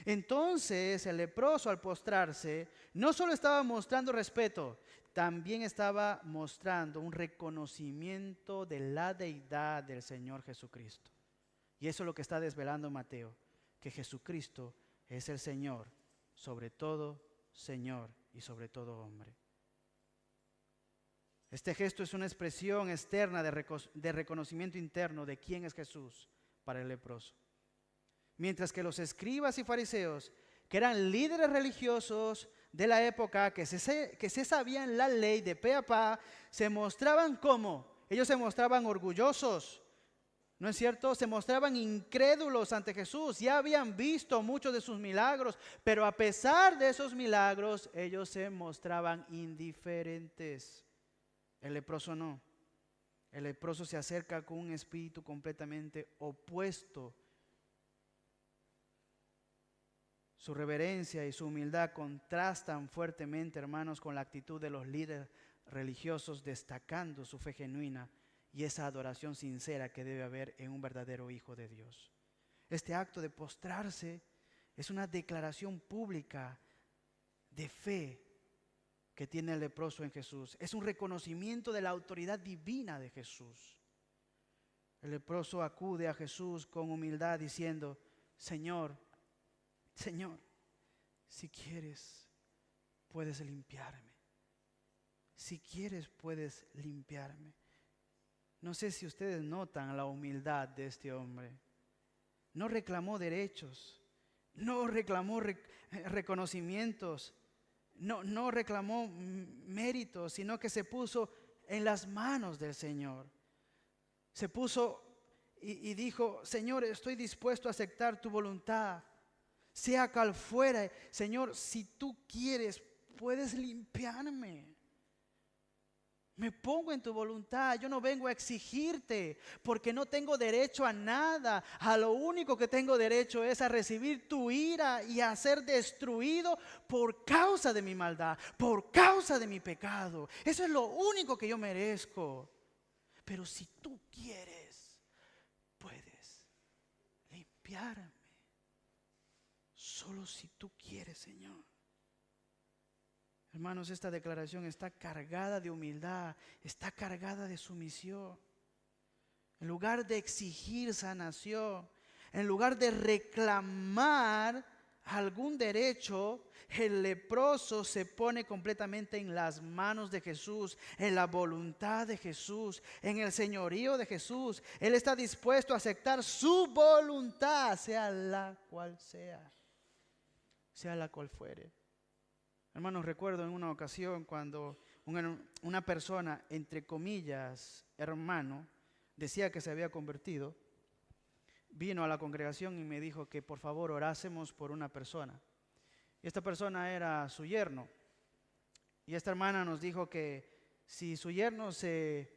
Entonces el leproso, al postrarse, no solo estaba mostrando respeto, también estaba mostrando un reconocimiento de la deidad del Señor Jesucristo. Y eso es lo que está desvelando Mateo, que Jesucristo es el Señor, sobre todo Señor y sobre todo hombre. Este gesto es una expresión externa de reconocimiento interno de quién es Jesús para el leproso. Mientras que los escribas y fariseos, que eran líderes religiosos de la época, que se sabían la ley de pe a pa, se mostraban como, ellos se mostraban orgullosos, ¿no es cierto? Se mostraban incrédulos ante Jesús, ya habían visto muchos de sus milagros, pero a pesar de esos milagros, ellos se mostraban indiferentes. El leproso no. El leproso se acerca con un espíritu completamente opuesto. Su reverencia y su humildad contrastan fuertemente, hermanos, con la actitud de los líderes religiosos, destacando su fe genuina y esa adoración sincera que debe haber en un verdadero hijo de Dios. Este acto de postrarse es una declaración pública de fe que tiene el leproso en Jesús. Es un reconocimiento de la autoridad divina de Jesús. El leproso acude a Jesús con humildad diciendo, Señor, si quieres, puedes limpiarme. Si quieres, puedes limpiarme. No sé si ustedes notan la humildad de este hombre. No reclamó derechos, no reclamó reconocimientos, no reclamó méritos, sino que se puso en las manos del Señor. Se puso y dijo: Señor, estoy dispuesto a aceptar tu voluntad, sea cual fuera. Señor, si tú quieres, puedes limpiarme. Me pongo en tu voluntad. Yo no vengo a exigirte, porque no tengo derecho a nada. A lo único que tengo derecho es a recibir tu ira y a ser destruido por causa de mi maldad, por causa de mi pecado. Eso es lo único que yo merezco. Pero si tú quieres, puedes limpiarme. Solo si tú quieres, Señor. Hermanos, esta declaración está cargada de humildad, está cargada de sumisión. En lugar de exigir sanación, en lugar de reclamar algún derecho, el leproso se pone completamente en las manos de Jesús, en la voluntad de Jesús, en el señorío de Jesús. Él está dispuesto a aceptar su voluntad, sea la cual sea la cual fuere. Hermanos, recuerdo en una ocasión cuando una persona, entre comillas, hermano, decía que se había convertido, vino a la congregación y me dijo que por favor orásemos por una persona. Y esta persona era su yerno. Y esta hermana nos dijo que si su yerno se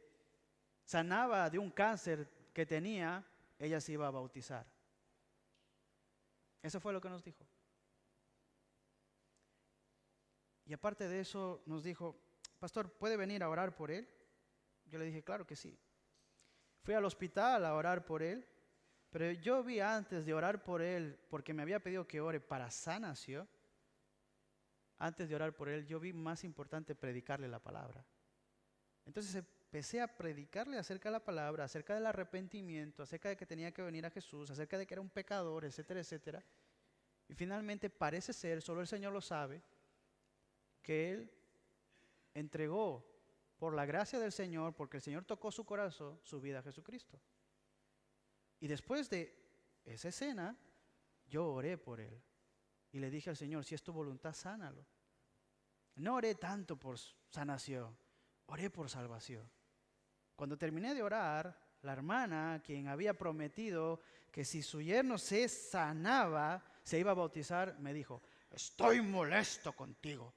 sanaba de un cáncer que tenía, ella se iba a bautizar. Eso fue lo que nos dijo. Y aparte de eso nos dijo: pastor, ¿puede venir a orar por él? Yo le dije: claro que sí. Fui al hospital a orar por él, pero yo vi antes de orar por él, porque me había pedido que ore para sanación, antes de orar por él, yo vi más importante predicarle la palabra. Entonces empecé a predicarle acerca de la palabra, acerca del arrepentimiento, acerca de que tenía que venir a Jesús, acerca de que era un pecador, etcétera, etcétera. Y finalmente parece ser, solo el Señor lo sabe, que él entregó por la gracia del Señor, porque el Señor tocó su corazón, su vida a Jesucristo. Y después de esa escena, yo oré por él y le dije al Señor: si es tu voluntad, sánalo. No oré tanto por sanación, oré por salvación. Cuando terminé de orar, la hermana, quien había prometido que si su yerno se sanaba, se iba a bautizar, me dijo: estoy molesto contigo.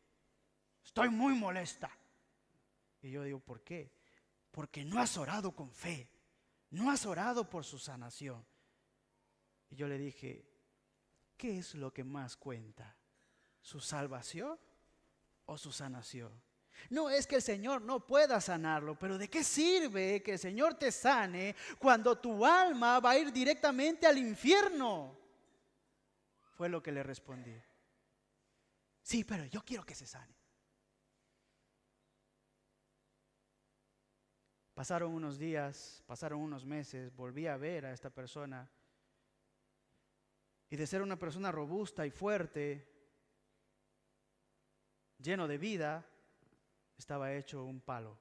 Estoy muy molesta. Y yo digo: ¿por qué? Porque no has orado con fe. No has orado por su sanación. Y yo le dije: ¿qué es lo que más cuenta? ¿Su salvación o su sanación? No es que el Señor no pueda sanarlo, pero ¿de qué sirve que el Señor te sane cuando tu alma va a ir directamente al infierno? Fue lo que le respondí. Sí, pero yo quiero que se sane. Pasaron unos días, pasaron unos meses, volví a ver a esta persona y de ser una persona robusta y fuerte, lleno de vida, estaba hecho un palo.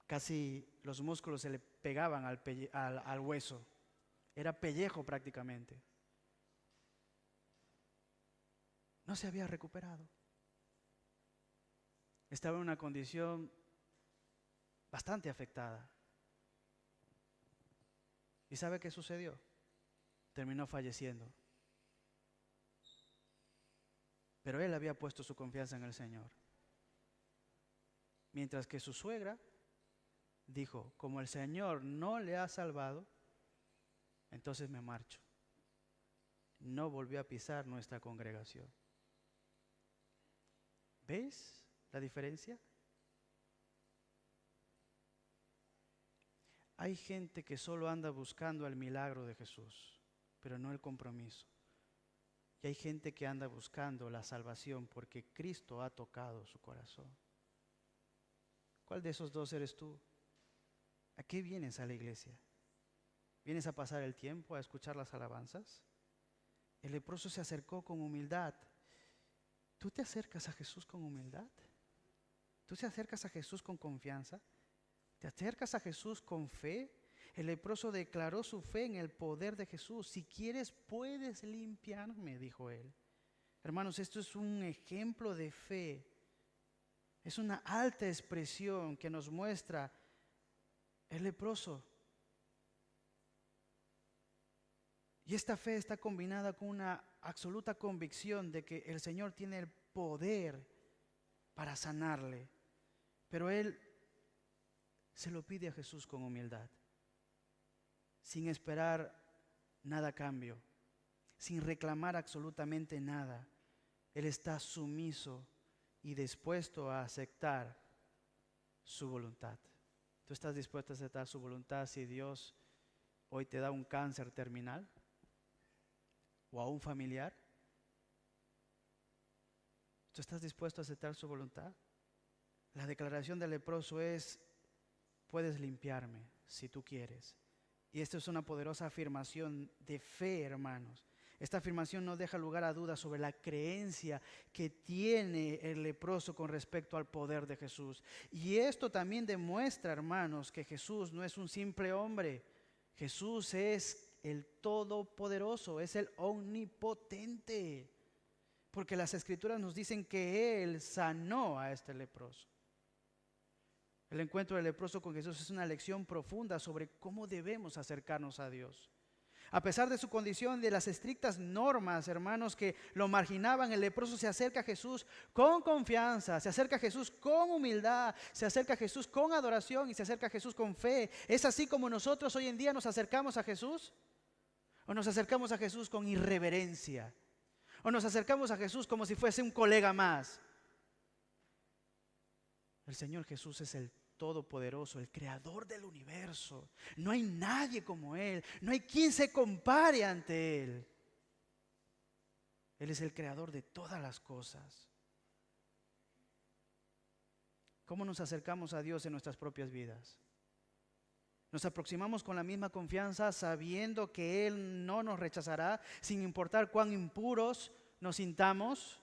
Casi los músculos se le pegaban al hueso. Era pellejo prácticamente. No se había recuperado. Estaba en una condición bastante afectada. ¿Y sabe qué sucedió? Terminó falleciendo. Pero él había puesto su confianza en el Señor. Mientras que su suegra dijo: como el Señor no le ha salvado, entonces me marcho. No volvió a pisar nuestra congregación. ¿Ves la diferencia? Hay gente que solo anda buscando el milagro de Jesús, pero no el compromiso. Y hay gente que anda buscando la salvación porque Cristo ha tocado su corazón. ¿Cuál de esos dos eres tú? ¿A qué vienes a la iglesia? ¿Vienes a pasar el tiempo, a escuchar las alabanzas? El leproso se acercó con humildad. ¿Tú te acercas a Jesús con humildad? ¿Tú te acercas a Jesús con confianza? ¿Te acercas a Jesús con fe? El leproso declaró su fe en el poder de Jesús. Si quieres, puedes limpiarme, dijo él. Hermanos, esto es un ejemplo de fe. Es una alta expresión que nos muestra el leproso. Y esta fe está combinada con una absoluta convicción de que el Señor tiene el poder para sanarle. Pero él se lo pide a Jesús con humildad, sin esperar nada a cambio, sin reclamar absolutamente nada. Él está sumiso y dispuesto a aceptar su voluntad. ¿Tú estás dispuesto a aceptar su voluntad si Dios hoy te da un cáncer terminal? ¿O a un familiar? ¿Tú estás dispuesto a aceptar su voluntad? La declaración del leproso es: puedes limpiarme si tú quieres. Y esto es una poderosa afirmación de fe, hermanos. Esta afirmación no deja lugar a dudas sobre la creencia que tiene el leproso con respecto al poder de Jesús. Y esto también demuestra, hermanos, que Jesús no es un simple hombre. Jesús es el Todopoderoso, es el Omnipotente. Porque las Escrituras nos dicen que Él sanó a este leproso. El encuentro del leproso con Jesús es una lección profunda sobre cómo debemos acercarnos a Dios. A pesar de su condición, de las estrictas normas, hermanos, que lo marginaban, el leproso se acerca a Jesús con confianza, se acerca a Jesús con humildad, se acerca a Jesús con adoración y se acerca a Jesús con fe. ¿Es así como nosotros hoy en día nos acercamos a Jesús? ¿O nos acercamos a Jesús con irreverencia? ¿O nos acercamos a Jesús como si fuese un colega más? El Señor Jesús es el Todopoderoso, el creador del universo. No hay nadie como Él, no hay quien se compare ante Él. Él es el creador de todas las cosas. ¿Cómo nos acercamos a Dios en nuestras propias vidas? Nos aproximamos con la misma confianza, sabiendo que Él no nos rechazará, sin importar cuán impuros nos sintamos.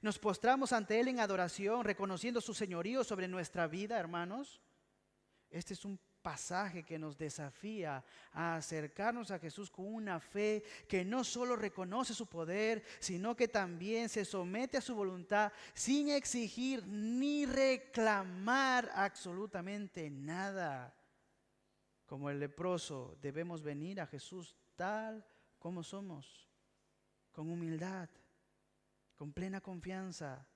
Nos postramos ante Él en adoración, reconociendo su señorío sobre nuestra vida, hermanos. Este es un pasaje que nos desafía a acercarnos a Jesús con una fe que no solo reconoce su poder, sino que también se somete a su voluntad sin exigir ni reclamar absolutamente nada. Como el leproso, debemos venir a Jesús tal como somos, con humildad, con plena confianza,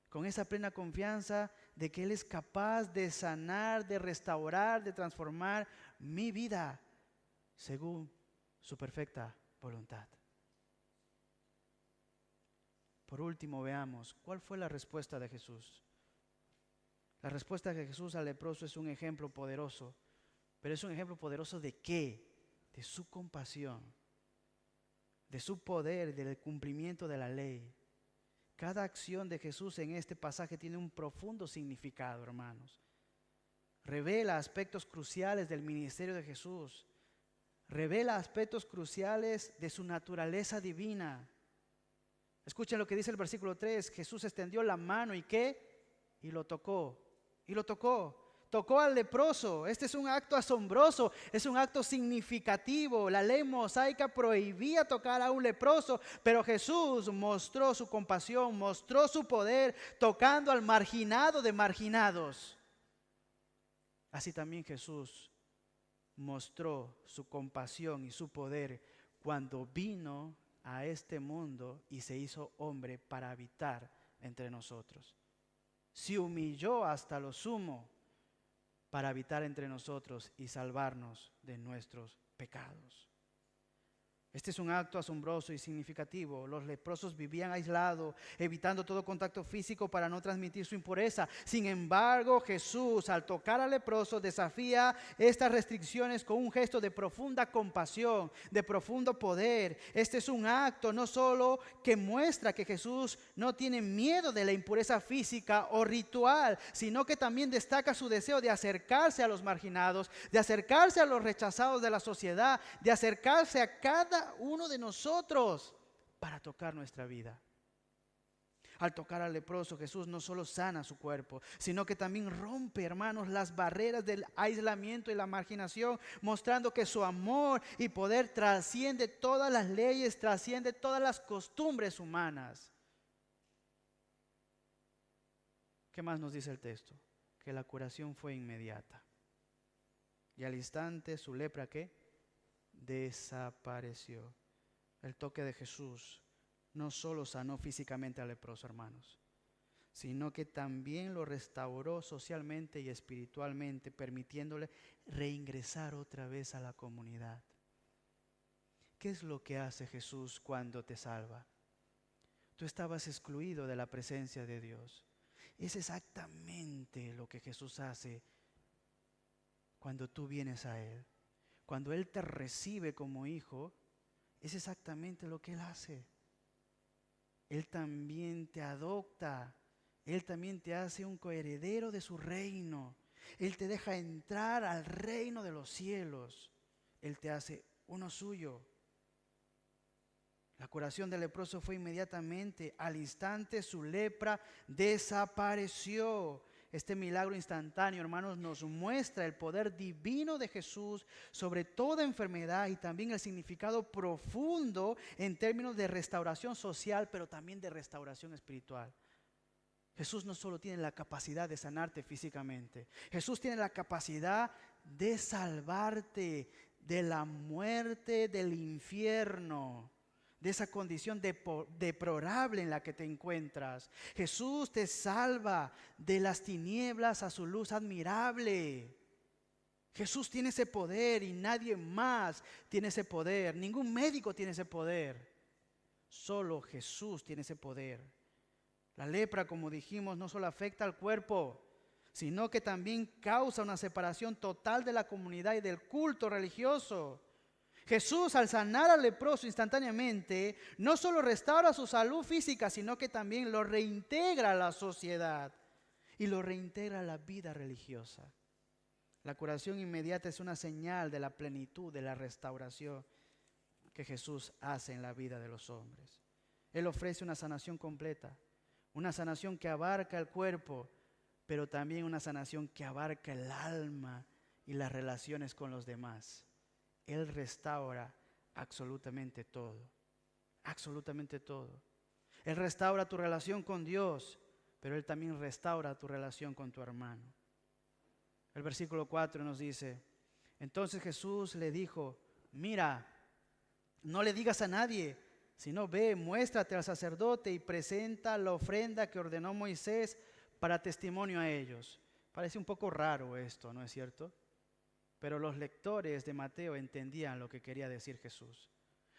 con esa plena confianza de que Él es capaz de sanar, de restaurar, de transformar mi vida según su perfecta voluntad. Por último, veamos cuál fue la respuesta de Jesús. La respuesta de Jesús al leproso es un ejemplo poderoso, pero es un ejemplo poderoso ¿de qué? De su compasión, de su poder, del cumplimiento de la ley. Cada acción de Jesús en este pasaje tiene un profundo significado, hermanos. Revela aspectos cruciales del ministerio de Jesús. Revela aspectos cruciales de su naturaleza divina. Escuchen lo que dice el versículo 3. Jesús extendió la mano y ¿qué? Y lo tocó. Y lo tocó. Tocó al leproso. Este es un acto asombroso, es un acto significativo. La ley mosaica prohibía tocar a un leproso, pero Jesús mostró su compasión, mostró su poder, tocando al marginado de marginados. Así también Jesús mostró su compasión y su poder cuando vino a este mundo y se hizo hombre para habitar entre nosotros. Se humilló hasta lo sumo para habitar entre nosotros y salvarnos de nuestros pecados. Este es un acto asombroso y significativo. Los leprosos vivían aislados, evitando todo contacto físico para no transmitir su impureza. Sin embargo, Jesús, al tocar al leproso, desafía estas restricciones con un gesto de profunda compasión, de profundo poder. Este es un acto no solo que muestra que Jesús no tiene miedo de la impureza física o ritual, sino que también destaca su deseo de acercarse a los marginados, de acercarse a los rechazados de la sociedad, de acercarse a cada uno de nosotros para tocar nuestra vida. Al tocar al leproso, Jesús no solo sana su cuerpo, sino que también rompe, hermanos, las barreras del aislamiento y la marginación, mostrando que su amor y poder trasciende todas las leyes, trasciende todas las costumbres humanas. ¿Qué más nos dice el texto? Que la curación fue inmediata. Y al instante su lepra, ¿qué? Desapareció. El toque de Jesús no solo sanó físicamente al leproso, hermanos, sino que también lo restauró socialmente y espiritualmente, permitiéndole reingresar otra vez a la comunidad. ¿Qué es lo que hace Jesús cuando te salva? Tú estabas excluido de la presencia de Dios. Es exactamente lo que Jesús hace cuando tú vienes a Él. Cuando Él te recibe como hijo, es exactamente lo que Él hace. Él también te adopta. Él también te hace un coheredero de su reino. Él te deja entrar al reino de los cielos. Él te hace uno suyo. La curación del leproso fue inmediatamente. Al instante su lepra desapareció. Este milagro instantáneo, hermanos, nos muestra el poder divino de Jesús sobre toda enfermedad y también el significado profundo en términos de restauración social, pero también de restauración espiritual. Jesús no solo tiene la capacidad de sanarte físicamente, Jesús tiene la capacidad de salvarte de la muerte, del infierno, de esa condición deplorable en la que te encuentras. Jesús te salva de las tinieblas a su luz admirable. Jesús tiene ese poder y nadie más tiene ese poder. Ningún médico tiene ese poder. Solo Jesús tiene ese poder. La lepra, como dijimos, no solo afecta al cuerpo, sino que también causa una separación total de la comunidad y del culto religioso. Jesús, al sanar al leproso instantáneamente, no solo restaura su salud física, sino que también lo reintegra a la sociedad y lo reintegra a la vida religiosa. La curación inmediata es una señal de la plenitud, de la restauración que Jesús hace en la vida de los hombres. Él ofrece una sanación completa, una sanación que abarca el cuerpo, pero también una sanación que abarca el alma y las relaciones con los demás. Él restaura absolutamente todo, absolutamente todo. Él restaura tu relación con Dios, pero Él también restaura tu relación con tu hermano. El versículo 4 nos dice, entonces Jesús le dijo, mira, no le digas a nadie, sino ve, muéstrate al sacerdote y presenta la ofrenda que ordenó Moisés para testimonio a ellos. Parece un poco raro esto, ¿no es cierto? Pero los lectores de Mateo entendían lo que quería decir Jesús.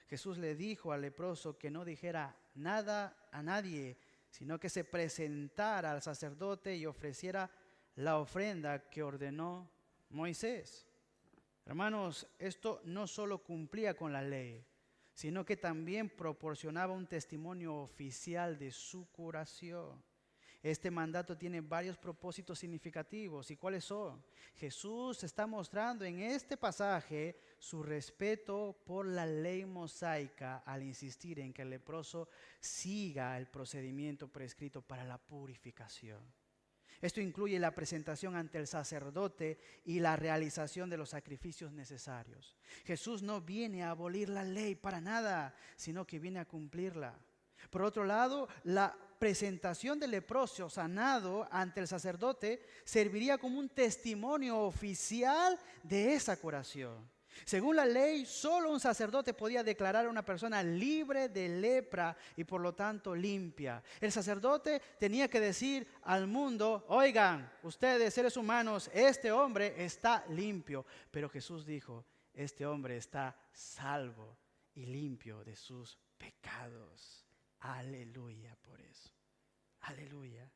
Jesús le dijo al leproso que no dijera nada a nadie, sino que se presentara al sacerdote y ofreciera la ofrenda que ordenó Moisés. Hermanos, esto no solo cumplía con la ley, sino que también proporcionaba un testimonio oficial de su curación. Este mandato tiene varios propósitos significativos. ¿Y cuáles son? Jesús está mostrando en este pasaje su respeto por la ley mosaica al insistir en que el leproso siga el procedimiento prescrito para la purificación. Esto incluye la presentación ante el sacerdote y la realización de los sacrificios necesarios. Jesús no viene a abolir la ley para nada, sino que viene a cumplirla. Por otro lado, la presentación del leproso sanado ante el sacerdote serviría como un testimonio oficial de esa curación. Según la ley, solo un sacerdote podía declarar a una persona libre de lepra y por lo tanto limpia. El sacerdote tenía que decir al mundo, oigan, ustedes seres humanos, este hombre está limpio. Pero Jesús dijo, este hombre está salvo y limpio de sus pecados. Aleluya por eso. Aleluya.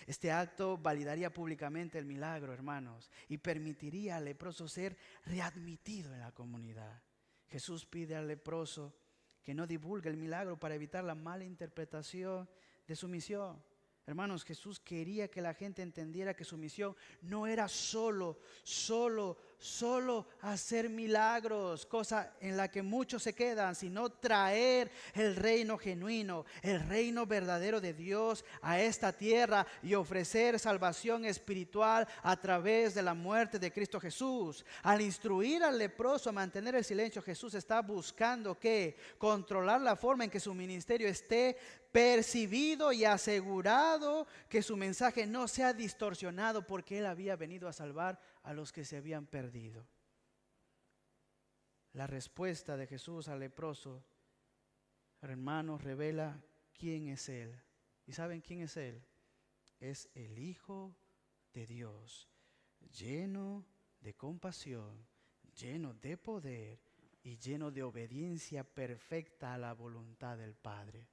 Este acto validaría públicamente el milagro, hermanos, y permitiría al leproso ser readmitido en la comunidad. Jesús pide al leproso que no divulgue el milagro para evitar la mala interpretación de su misión. Hermanos, Jesús quería que la gente entendiera que su misión no era solo solo hacer milagros, cosa en la que muchos se quedan, sino traer el reino genuino, el reino verdadero de Dios a esta tierra y ofrecer salvación espiritual a través de la muerte de Cristo Jesús. Al instruir al leproso a mantener el silencio, Jesús está buscando que controlar la forma en que su ministerio esté percibido y asegurado que su mensaje no sea distorsionado, porque Él había venido a salvar a los que se habían perdido. La respuesta de Jesús al leproso, hermanos, revela quién es Él. ¿Y saben quién es Él? Es el Hijo de Dios, lleno de compasión, lleno de poder y lleno de obediencia perfecta a la voluntad del Padre.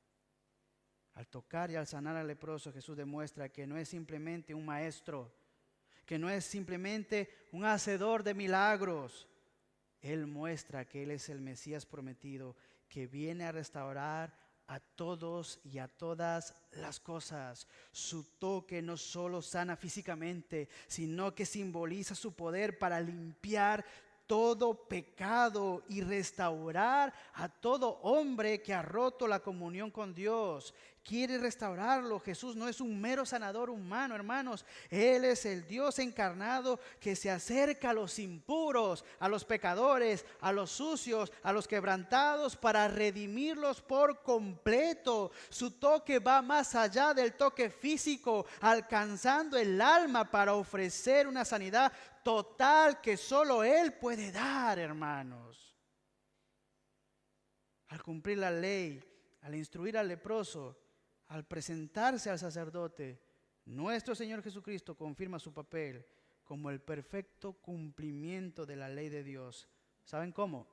Al tocar y al sanar al leproso, Jesús demuestra que no es simplemente un maestro, que no es simplemente un hacedor de milagros. Él muestra que Él es el Mesías prometido, que viene a restaurar a todos y a todas las cosas. Su toque no solo sana físicamente, sino que simboliza su poder para limpiar todo pecado y restaurar a todo hombre que ha roto la comunión con Dios. Quiere restaurarlo. Jesús no es un mero sanador humano, hermanos. Él es el Dios encarnado que se acerca a los impuros, a los pecadores, a los sucios, a los quebrantados, para redimirlos por completo. Su toque va más allá del toque físico, alcanzando el alma para ofrecer una sanidad total que solo Él puede dar, hermanos. Al cumplir la ley, al instruir al leproso, al presentarse al sacerdote, nuestro Señor Jesucristo confirma su papel como el perfecto cumplimiento de la ley de Dios. ¿Saben cómo?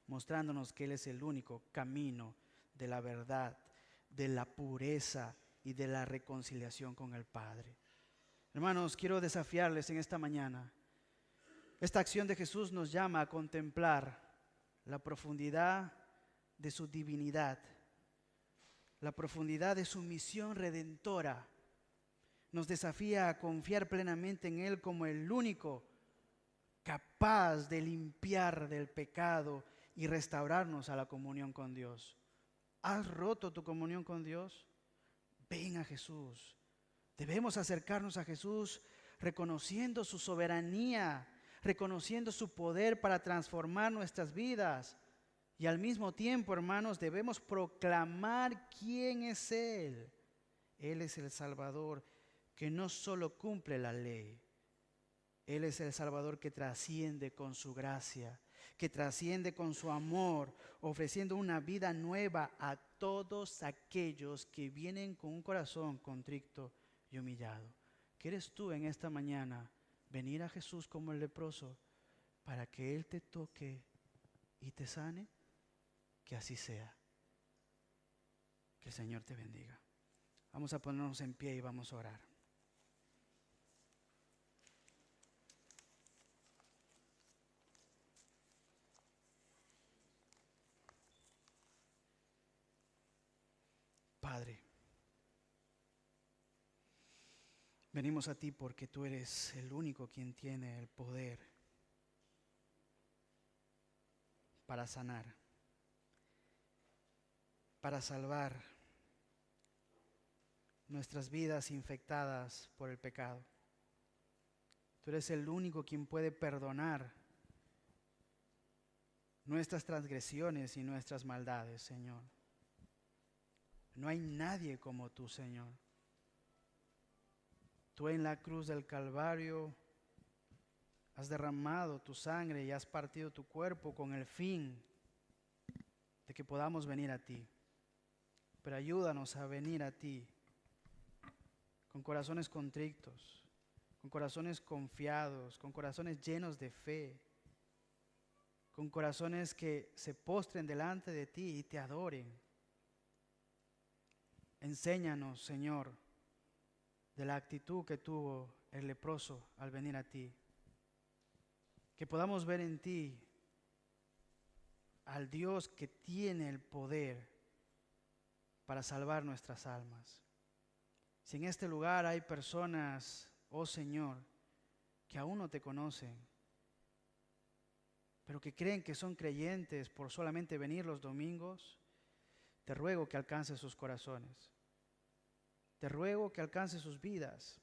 Mostrándonos que Él es el único camino de la verdad, de la pureza y de la reconciliación con el Padre. Hermanos, quiero desafiarles en esta mañana. Esta acción de Jesús nos llama a contemplar la profundidad de su divinidad, la profundidad de su misión redentora. Nos desafía a confiar plenamente en Él como el único capaz de limpiar del pecado y restaurarnos a la comunión con Dios. ¿Has roto tu comunión con Dios? Ven a Jesús. Debemos acercarnos a Jesús reconociendo su soberanía, reconociendo su poder para transformar nuestras vidas. Y al mismo tiempo, hermanos, debemos proclamar quién es Él. Él es el Salvador que no solo cumple la ley. Él es el Salvador que trasciende con su gracia, que trasciende con su amor, ofreciendo una vida nueva a todos aquellos que vienen con un corazón contrito y humillado. ¿Quieres tú en esta mañana venir a Jesús como el leproso para que Él te toque y te sane? Que así sea. Que el Señor te bendiga. Vamos a ponernos en pie y vamos a orar. Padre, venimos a ti porque tú eres el único quien tiene el poder para sanar, para salvar nuestras vidas infectadas por el pecado. Tú eres el único quien puede perdonar nuestras transgresiones y nuestras maldades, Señor. No hay nadie como tú, Señor. Tú en la cruz del Calvario has derramado tu sangre y has partido tu cuerpo con el fin de que podamos venir a ti. Pero ayúdanos a venir a ti con corazones contritos, con corazones confiados, con corazones llenos de fe, con corazones que se postren delante de ti y te adoren. Enséñanos, Señor, de la actitud que tuvo el leproso al venir a ti. Que podamos ver en ti al Dios que tiene el poder para salvar nuestras almas. Si en este lugar hay personas, oh Señor, que aún no te conocen, pero que creen que son creyentes por solamente venir los domingos, te ruego que alcances sus corazones. Te ruego que alcances sus vidas.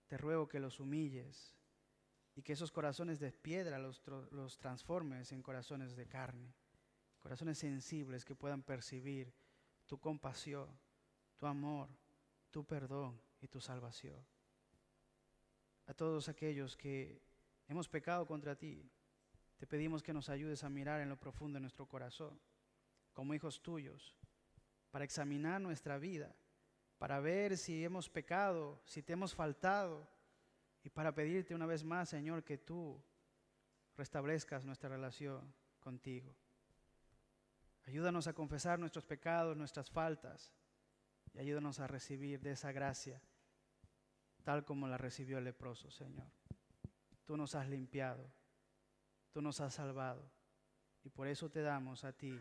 Te ruego que los humilles y que esos corazones de piedra los transformes en corazones de carne, corazones sensibles que puedan percibir tu compasión, tu amor, tu perdón y tu salvación. A todos aquellos que hemos pecado contra ti, te pedimos que nos ayudes a mirar en lo profundo de nuestro corazón, como hijos tuyos, para examinar nuestra vida, para ver si hemos pecado, si te hemos faltado, y para pedirte una vez más, Señor, que tú restablezcas nuestra relación contigo. Ayúdanos a confesar nuestros pecados, nuestras faltas, y ayúdanos a recibir de esa gracia, tal como la recibió el leproso, Señor. Tú nos has limpiado, tú nos has salvado, y por eso te damos a ti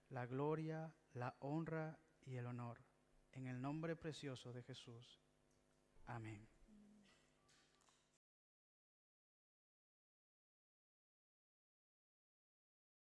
la gloria, la honra y el honor. En el nombre precioso de Jesús. Amén.